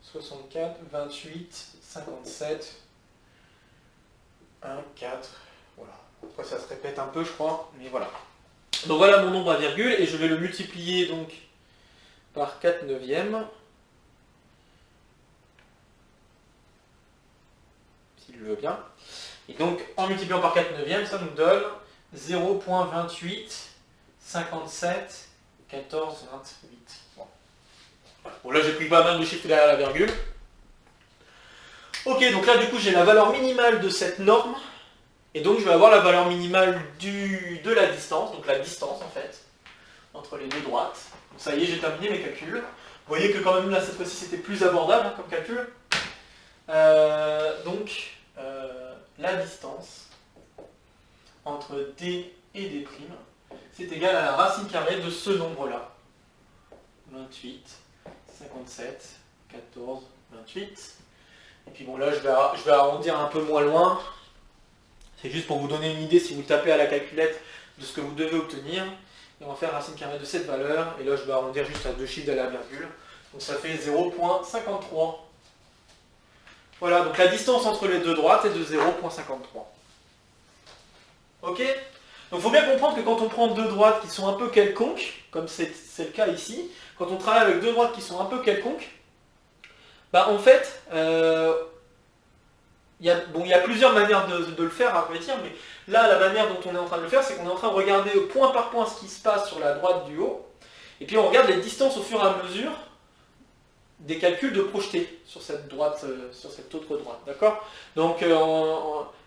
64, 28, 57, 1, 4, voilà. Après ça se répète un peu je crois, mais voilà. Donc voilà mon nombre à virgule et je vais le multiplier donc par 4 neuvièmes. S'il le veut bien. Et donc, en multipliant par 4 neuvièmes, ça nous donne 0.28, 57, 14, 28. Bon. Bon, là, j'ai pris pas mal de chiffres derrière la virgule. Ok, donc là, du coup, j'ai la valeur minimale de cette norme. Et donc, je vais avoir la valeur minimale de la distance, donc la distance, en fait, entre les deux droites. Donc, ça y est, j'ai terminé mes calculs. Vous voyez que quand même, là, cette fois-ci, c'était plus abordable hein, comme calcul. La distance entre D et D', c'est égal à la racine carrée de ce nombre-là. 28, 57, 14, 28. Et puis bon là, je vais arrondir un peu moins loin. C'est juste pour vous donner une idée, si vous le tapez à la calculette, de ce que vous devez obtenir. Et on va faire racine carrée de cette valeur. Et là, je vais arrondir juste à deux chiffres de la virgule. Donc ça fait 0.53. Voilà, donc la distance entre les deux droites est de 0.53. Ok? Donc il faut bien comprendre que quand on prend deux droites qui sont un peu quelconques, comme c'est le cas ici, quand on travaille avec deux droites qui sont un peu quelconques, bah en fait, il y a plusieurs manières de le faire, à vrai dire, mais là, la manière dont on est en train de le faire, c'est qu'on est en train de regarder point par point ce qui se passe sur la droite du haut, et puis on regarde les distances au fur et à mesure des calculs de projetés sur cette droite, sur cette autre droite, d'accord? Donc,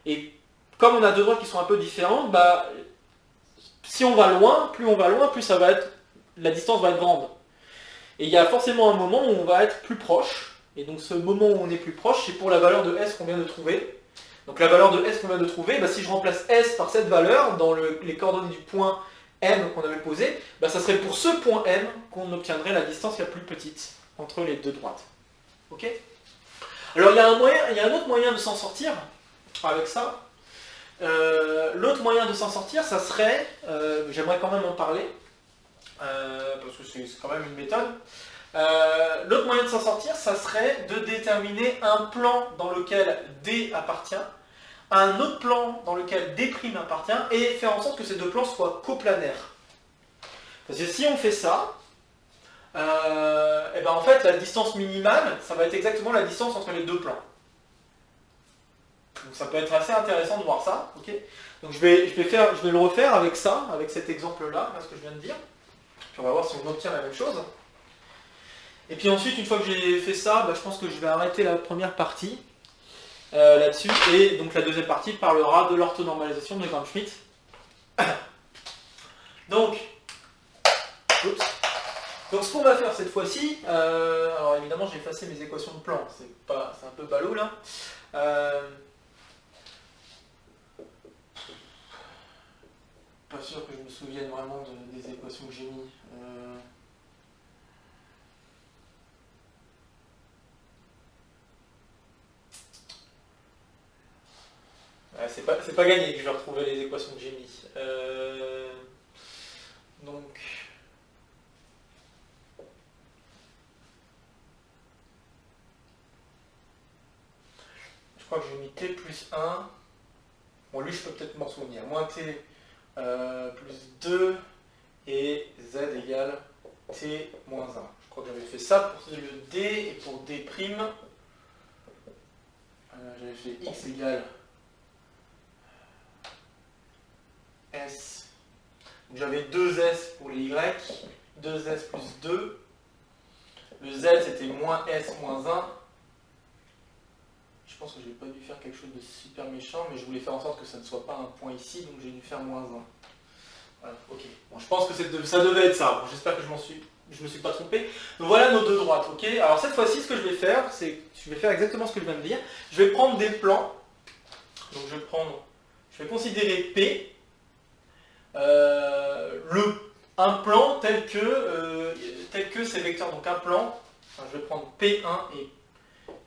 et comme on a deux droites qui sont un peu différentes, bah, si on va loin, plus ça va être, la distance va être grande. Et il y a forcément un moment où on va être plus proche, et donc ce moment où on est plus proche, c'est pour la valeur de S qu'on vient de trouver. Donc la valeur de S qu'on vient de trouver, bah, si je remplace S par cette valeur dans les coordonnées du point M qu'on avait posé, bah, ça serait pour ce point M qu'on obtiendrait la distance la plus petite entre les deux droites. Ok? Alors il y a un autre moyen de s'en sortir avec ça. L'autre moyen de s'en sortir, ça serait, j'aimerais quand même en parler, parce que c'est quand même une méthode. L'autre moyen de s'en sortir, ça serait de déterminer un plan dans lequel D appartient, un autre plan dans lequel D' appartient, et faire en sorte que ces deux plans soient coplanaires. Parce que si on fait ça, et ben en fait la distance minimale, ça va être exactement la distance entre les deux plans. Donc ça peut être assez intéressant de voir ça. Okay, donc je vais le refaire avec ça, avec cet exemple-là, ce que je viens de dire. Puis on va voir si on obtient la même chose. Et puis ensuite, une fois que j'ai fait ça, bah, je pense que je vais arrêter la première partie là-dessus. Et donc la deuxième partie parlera de l'orthonormalisation de Gram-Schmidt. Donc ce qu'on va faire cette fois-ci, alors évidemment j'ai effacé mes équations de plan, c'est un peu ballot là. Pas sûr que je me souvienne vraiment des équations que j'ai mis. C'est pas gagné que je vais retrouver les équations que j'ai mis. Donc... Je crois que j'ai mis t plus 1. Bon, lui, je peux peut-être m'en souvenir. Moins t plus 2 et z égale t moins 1. Je crois que j'avais fait ça pour le d et pour d'. J'avais fait x égale s. J'avais 2s pour les y, 2s plus 2. Le z c'était moins s moins 1. Je pense que je n'ai pas dû faire quelque chose de super méchant, mais je voulais faire en sorte que ça ne soit pas un point ici, donc j'ai dû faire moins 1. Voilà, ok. Bon, je pense que ça devait être ça. Bon, j'espère que je me suis pas trompé. Donc voilà nos deux droites, ok. Alors cette fois-ci, ce que je vais faire, c'est je vais faire exactement ce que je viens de dire. Je vais prendre des plans. Donc je vais considérer P, un plan tel que ces vecteurs. Donc un plan, enfin, je vais prendre P1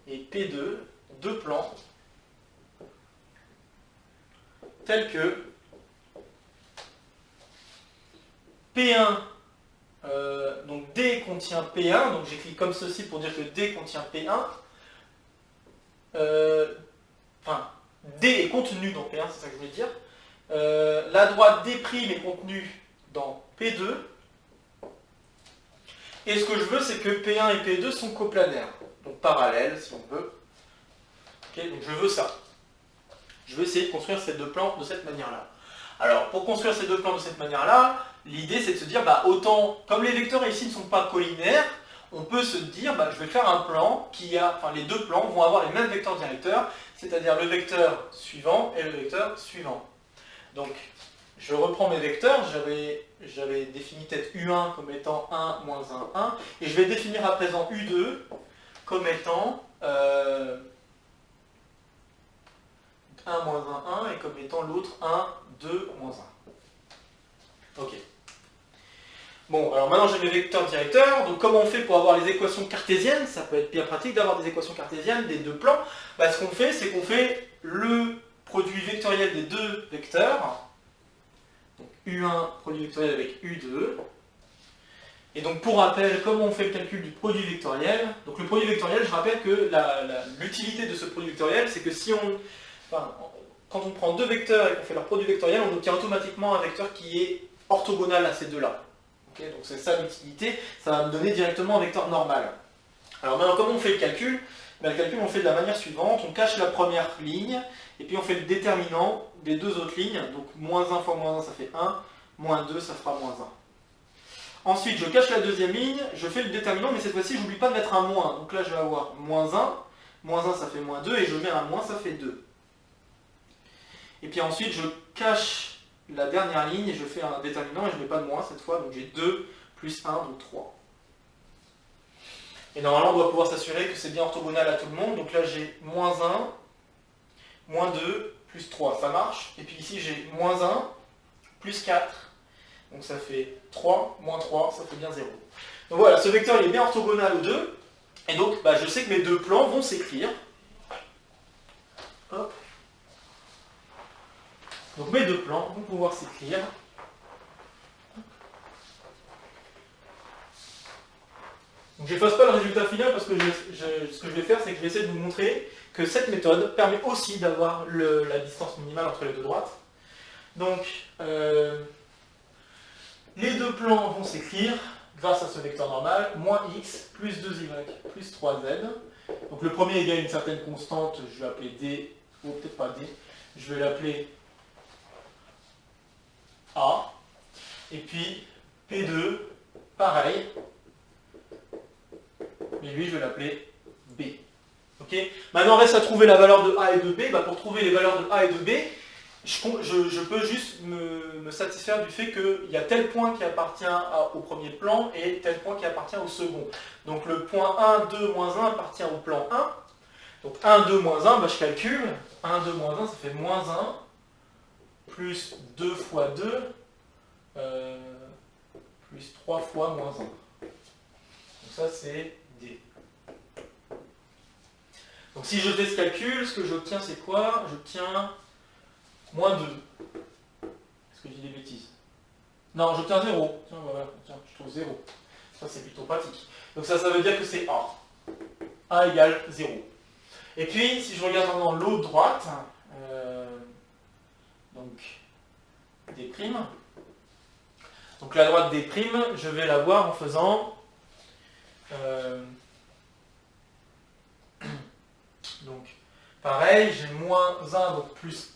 et P2, deux plans tels que P1, donc D contient P1, donc j'écris comme ceci pour dire que D contient P1. Enfin, D est contenu dans P1, c'est ça que je voulais dire. La droite D' est contenue dans P2. Et ce que je veux, c'est que P1 et P2 sont coplanaires, donc parallèles si on veut. Okay, donc je veux ça. Je veux essayer de construire ces deux plans de cette manière-là. Alors, pour construire ces deux plans de cette manière-là, l'idée c'est de se dire, bah, autant, comme les vecteurs ici ne sont pas collinaires, on peut se dire, bah, je vais faire un plan enfin les deux plans vont avoir les mêmes vecteurs directeurs, c'est-à-dire le vecteur suivant et le vecteur suivant. Donc, je reprends mes vecteurs, j'avais défini peut-être U1 comme étant 1, moins 1, 1, et je vais définir à présent U2 comme étant 1, moins 1, 1, et comme étant l'autre 1, 2, moins 1. Ok. Bon, alors maintenant j'ai mes vecteurs directeurs, donc comment on fait pour avoir les équations cartésiennes? Ça peut être bien pratique d'avoir des équations cartésiennes des deux plans. Bah, ce qu'on fait, c'est qu'on fait le produit vectoriel des deux vecteurs, donc U1 produit vectoriel avec U2, et donc pour rappel, comment on fait le calcul du produit vectoriel? Donc le produit vectoriel, je rappelle que l'utilité de ce produit vectoriel, c'est que si quand on prend deux vecteurs et qu'on fait leur produit vectoriel, on obtient automatiquement un vecteur qui est orthogonal à ces deux-là. Okay, donc c'est ça l'utilité, ça va me donner directement un vecteur normal. Alors maintenant, comment on fait le calcul? Ben, le calcul, on le fait de la manière suivante, on cache la première ligne, et puis on fait le déterminant des deux autres lignes, donc moins 1 fois moins 1, ça fait 1, moins 2, ça fera moins 1. Ensuite, je cache la deuxième ligne, je fais le déterminant, mais cette fois-ci, je n'oublie pas de mettre un moins. Donc là, je vais avoir moins 1 ça fait moins 2, et je mets un moins, ça fait 2. Et puis ensuite, je cache la dernière ligne et je fais un déterminant et je ne mets pas de moins cette fois, donc j'ai 2 plus 1, donc 3. Et normalement, on doit pouvoir s'assurer que c'est bien orthogonal à tout le monde, donc là j'ai moins 1, moins 2, plus 3, ça marche. Et puis ici j'ai moins 1, plus 4, donc ça fait 3, moins 3, ça fait bien 0. Donc voilà, ce vecteur il est bien orthogonal aux deux, et donc bah, je sais que mes deux plans vont s'écrire. Hop. Donc mes deux plans vont pouvoir s'écrire. Donc j'efface pas le résultat final parce que ce que je vais faire, c'est que je vais essayer de vous montrer que cette méthode permet aussi d'avoir la distance minimale entre les deux droites. Donc les deux plans vont s'écrire grâce à ce vecteur normal, moins x plus 2y plus 3z. Donc le premier égale une certaine constante, je vais appeler d, ou peut-être pas d, je vais l'appeler A. Et puis P2, pareil, mais lui je vais l'appeler B. Okay, maintenant il reste à trouver la valeur de A et de B. Bah, pour trouver les valeurs de A et de B, je peux juste me satisfaire du fait qu'il y a tel point qui appartient au premier plan et tel point qui appartient au second. Donc le point 1, 2, moins 1 appartient au plan 1. Donc 1, 2, moins 1, bah, je calcule. 1, 2, moins 1, ça fait moins 1, plus 2 fois 2, plus 3 fois moins 1. Donc ça c'est D. Donc si je fais ce calcul, ce que j'obtiens c'est quoi? J'obtiens moins 2. Est-ce que je dis des bêtises? Non, j'obtiens 0. Tiens, voilà, tiens, je trouve 0. Ça c'est plutôt pratique. Donc ça veut dire que c'est A. A égale 0. Et puis, si je regarde maintenant l'autre droite, donc D', Donc la droite D', je vais l'avoir en faisant... donc pareil, j'ai moins 1, donc plus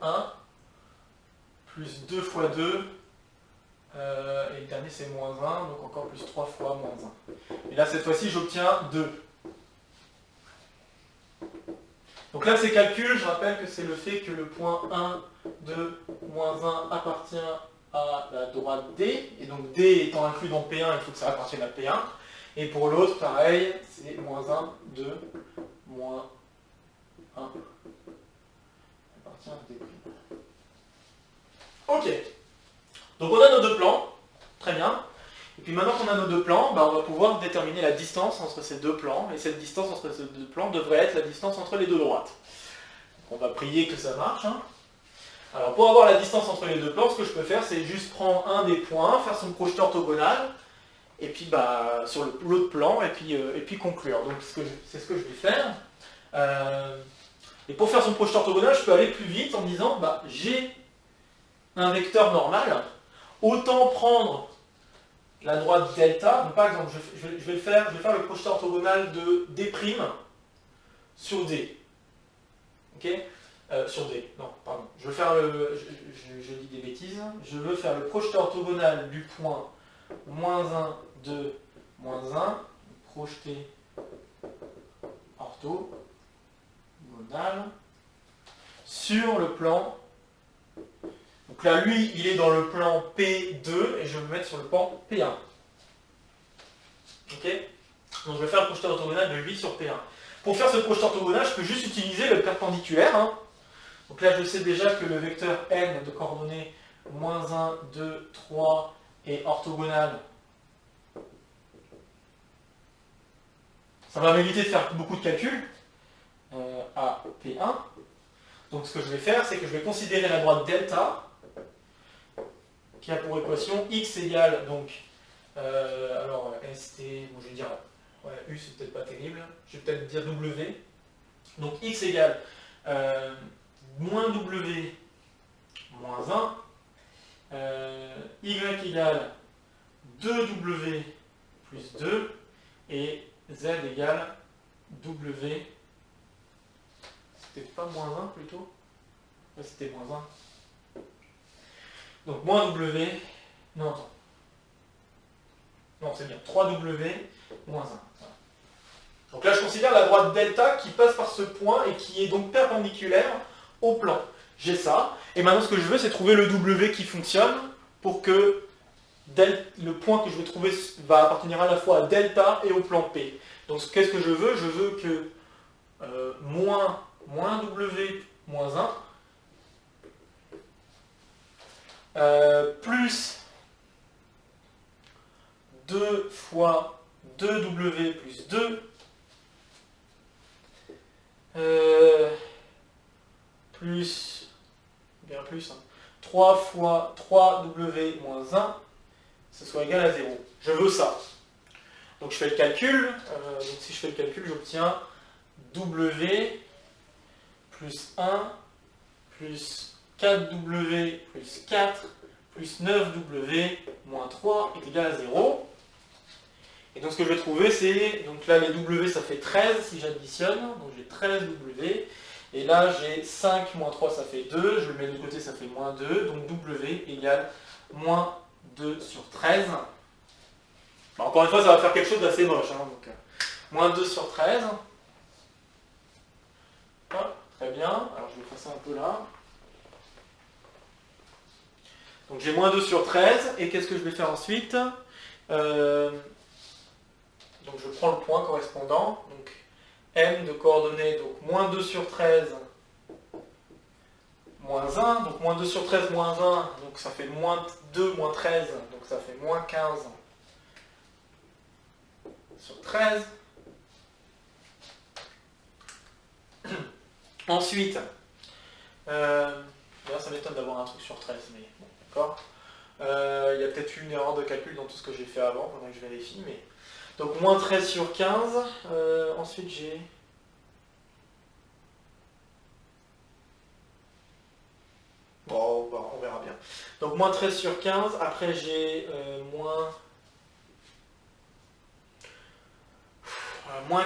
1, plus 2 fois 2, et le dernier c'est moins 1, donc encore plus 3 fois moins 1. Et là cette fois-ci j'obtiens 2. Donc là ces calculs, je rappelle que c'est le fait que le point 1, 2, moins 1 appartient à la droite D, et donc D étant inclus dans P1, il faut que ça appartienne à P1. Et pour l'autre, pareil, c'est moins 1, 2, moins 1 appartient à D'. Ok, donc on a nos deux plans, très bien. Et puis maintenant qu'on a nos deux plans, on va pouvoir déterminer la distance entre ces deux plans, et cette distance entre ces deux plans devrait être la distance entre les deux droites. On va prier que ça marche. Alors pour avoir la distance entre les deux plans, ce que je peux faire, c'est juste prendre un des points, faire son projeté orthogonal, et puis sur l'autre plan, et puis conclure. Donc c'est ce que je vais faire. Et pour faire son projeté orthogonal, je peux aller plus vite en me disant, j'ai un vecteur normal, autant prendre la droite delta. Donc par exemple, je vais faire le projeté orthogonal de D' sur D. Ok, sur D. Non, pardon. Je veux faire je dis des bêtises. Je veux faire le projeté orthogonal du point moins 1, 2, moins 1. Projeté orthogonal sur le plan. Donc là, lui, il est dans le plan P2 et je vais me mettre sur le plan P1. Ok? Donc je vais faire le projeté orthogonal de lui sur P1. Pour faire ce projeté orthogonal, je peux juste utiliser le perpendiculaire. Donc là, je sais déjà que le vecteur n de coordonnées moins 1, 2, 3 est orthogonal. Ça va m'éviter de faire beaucoup de calculs à P1. Donc ce que je vais faire, c'est que je vais considérer la droite delta, qui a pour équation x égale, donc, alors st, bon, je vais dire, ouais, u c'est peut-être pas terrible, je vais peut-être dire w. Donc x égale moins w moins 1, y égale 2w plus 2, et z égale w, c'était pas moins 1 plutôt? Ouais, c'était moins 1. Donc moins w, non attends. Non c'est bien, 3w moins 1. Voilà. Donc là je considère la droite delta qui passe par ce point et qui est donc perpendiculaire au plan. J'ai ça, et maintenant ce que je veux c'est trouver le w qui fonctionne pour que le point que je vais trouver va appartenir à la fois à delta et au plan P. Donc qu'est-ce que je veux? Je veux que moins w moins 1 plus 2 fois 2w plus 2 plus, bien plus, 3 fois 3w moins 1, ce soit égal à 0. Je veux ça. Donc je fais le calcul. Donc si je fais le calcul, j'obtiens w plus 1 plus 4w plus 4 plus 9w moins 3 est égal à 0. Et donc ce que je vais trouver, c'est, donc là les w ça fait 13 si j'additionne, donc j'ai 13w. Et là j'ai 5 moins 3 ça fait 2, je le mets de l'autre côté ça fait moins 2, donc w égale moins 2 sur 13. Bon, encore une fois ça va faire quelque chose d'assez moche, donc moins 2 sur 13. Hop, très bien, alors je vais faire ça un peu là. Donc j'ai moins 2 sur 13, et qu'est-ce que je vais faire ensuite? Donc je prends le point correspondant, donc m de coordonnées, donc moins 2 sur 13, moins 1, donc moins 2 sur 13, moins 1, donc ça fait moins 2, moins 13, donc ça fait moins 15 sur 13. Ensuite, d'ailleurs ça m'étonne d'avoir un truc sur 13, mais bon, d'accord. Il y a peut-être eu une erreur de calcul dans tout ce que j'ai fait avant, pendant que je vérifie, mais... Donc moins 13 sur 15, ensuite j'ai... Bon, on verra. verra bien. Donc moins 13 sur 15, après j'ai moins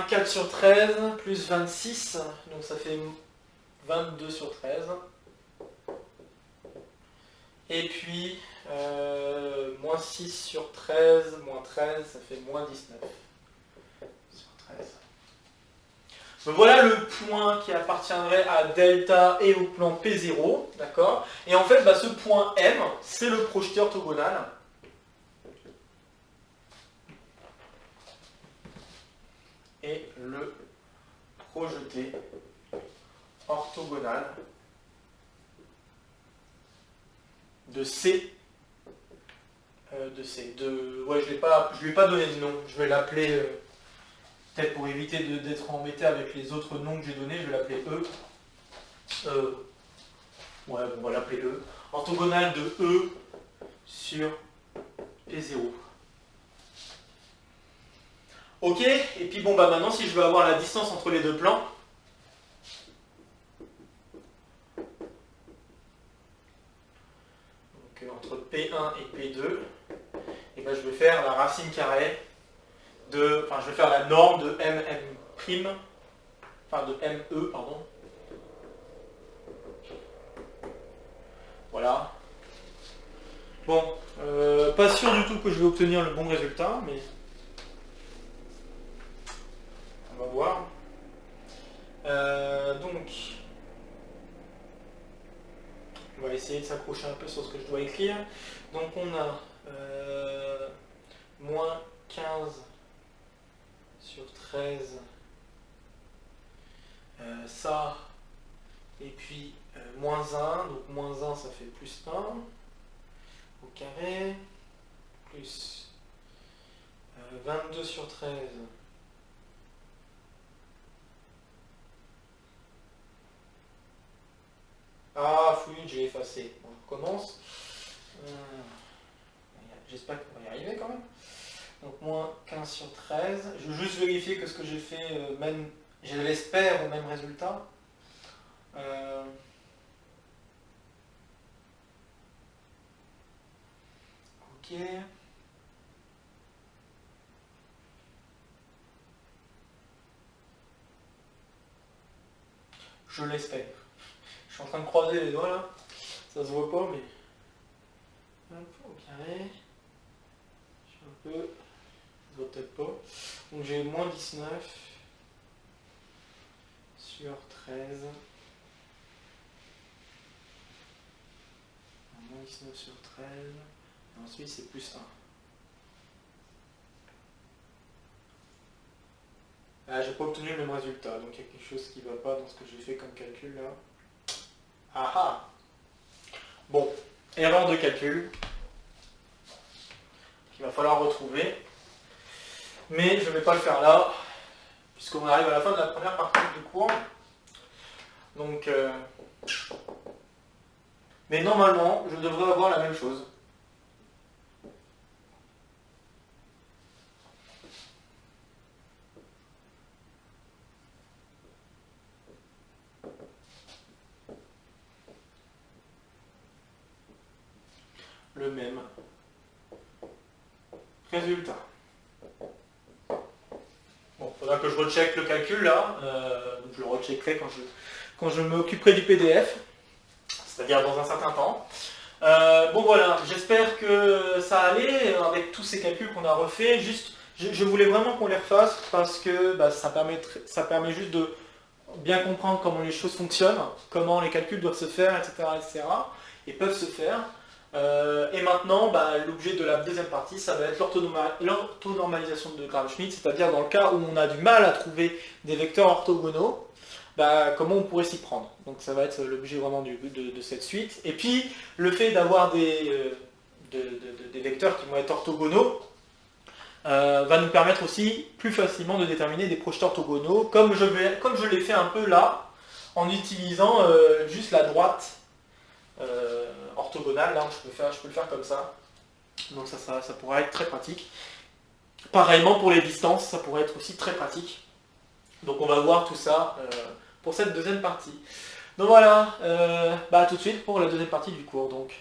4 sur 13, plus 26, donc ça fait 22 sur 13. Et puis, moins 6 sur 13, moins 13, ça fait moins 19 sur 13. Donc voilà le point qui appartiendrait à delta et au plan P0, d'accord? Et en fait, ce point M, c'est le projeté orthogonal. Et le projeté orthogonal de C. Ouais, je lui ai pas donné de nom. Je vais l'appeler, peut-être pour éviter d'être embêté avec les autres noms que j'ai donnés, je vais l'appeler E. Ouais, on va l'appeler E. Orthogonal de E sur P0. Ok, et puis maintenant si je veux avoir la distance entre les deux plans, donc entre P1 et P2, et je vais faire la racine carrée je vais faire la norme de MM', enfin de ME, pardon. Voilà. Bon, pas sûr du tout que je vais obtenir le bon résultat, mais on va voir. Donc, on va essayer de s'accrocher un peu sur ce que je dois écrire. Donc on a moins 15 sur 13, ça, et puis moins 1, donc moins 1 ça fait plus 1 au carré, plus 22 sur 13. Ah, fluide, j'ai effacé. On recommence. J'espère qu'on va y arriver quand même. Donc moins 15 sur 13. Je veux juste vérifier que ce que j'ai fait, je l'espère, au même résultat. Ok. Je l'espère. Je suis en train de croiser les doigts là. Ça se voit pas, mais... Hop, au carré. Je suis un peu... Ça se voit peut-être pas. Donc j'ai moins 19 sur 13. Moins 19 sur 13. Et ensuite c'est plus 1. Ah, j'ai pas obtenu le même résultat, donc il y a quelque chose qui ne va pas dans ce que j'ai fait comme calcul là. Ah ah! Bon, erreur de calcul qu'il va falloir retrouver. Mais je ne vais pas le faire là, puisqu'on arrive à la fin de la première partie du cours. Donc, mais normalement, je devrais avoir la même chose. Le même résultat. Bon, il faudra que je recheck le calcul là, donc je le recheckerai quand je m'occuperai du PDF, c'est-à-dire dans un certain temps. Bon voilà, j'espère que ça allait avec tous ces calculs qu'on a refait. Juste, je voulais vraiment qu'on les refasse parce que ça permet juste de bien comprendre comment les choses fonctionnent, comment les calculs doivent se faire, etc. et peuvent se faire. Et maintenant, l'objet de la deuxième partie, ça va être l'orthonormalisation de Gram-Schmidt, c'est-à-dire dans le cas où on a du mal à trouver des vecteurs orthogonaux, comment on pourrait s'y prendre. Donc ça va être l'objet vraiment de cette suite. Et puis, le fait d'avoir des vecteurs qui vont être orthogonaux va nous permettre aussi plus facilement de déterminer des projetés orthogonaux, comme je l'ai fait un peu là, en utilisant juste la droite orthogonale. Là, je peux le faire comme ça. Donc ça pourrait être très pratique. Pareillement pour les distances, ça pourrait être aussi très pratique. Donc on va voir tout ça pour cette deuxième partie. Donc voilà, à tout de suite pour la deuxième partie du cours. Donc.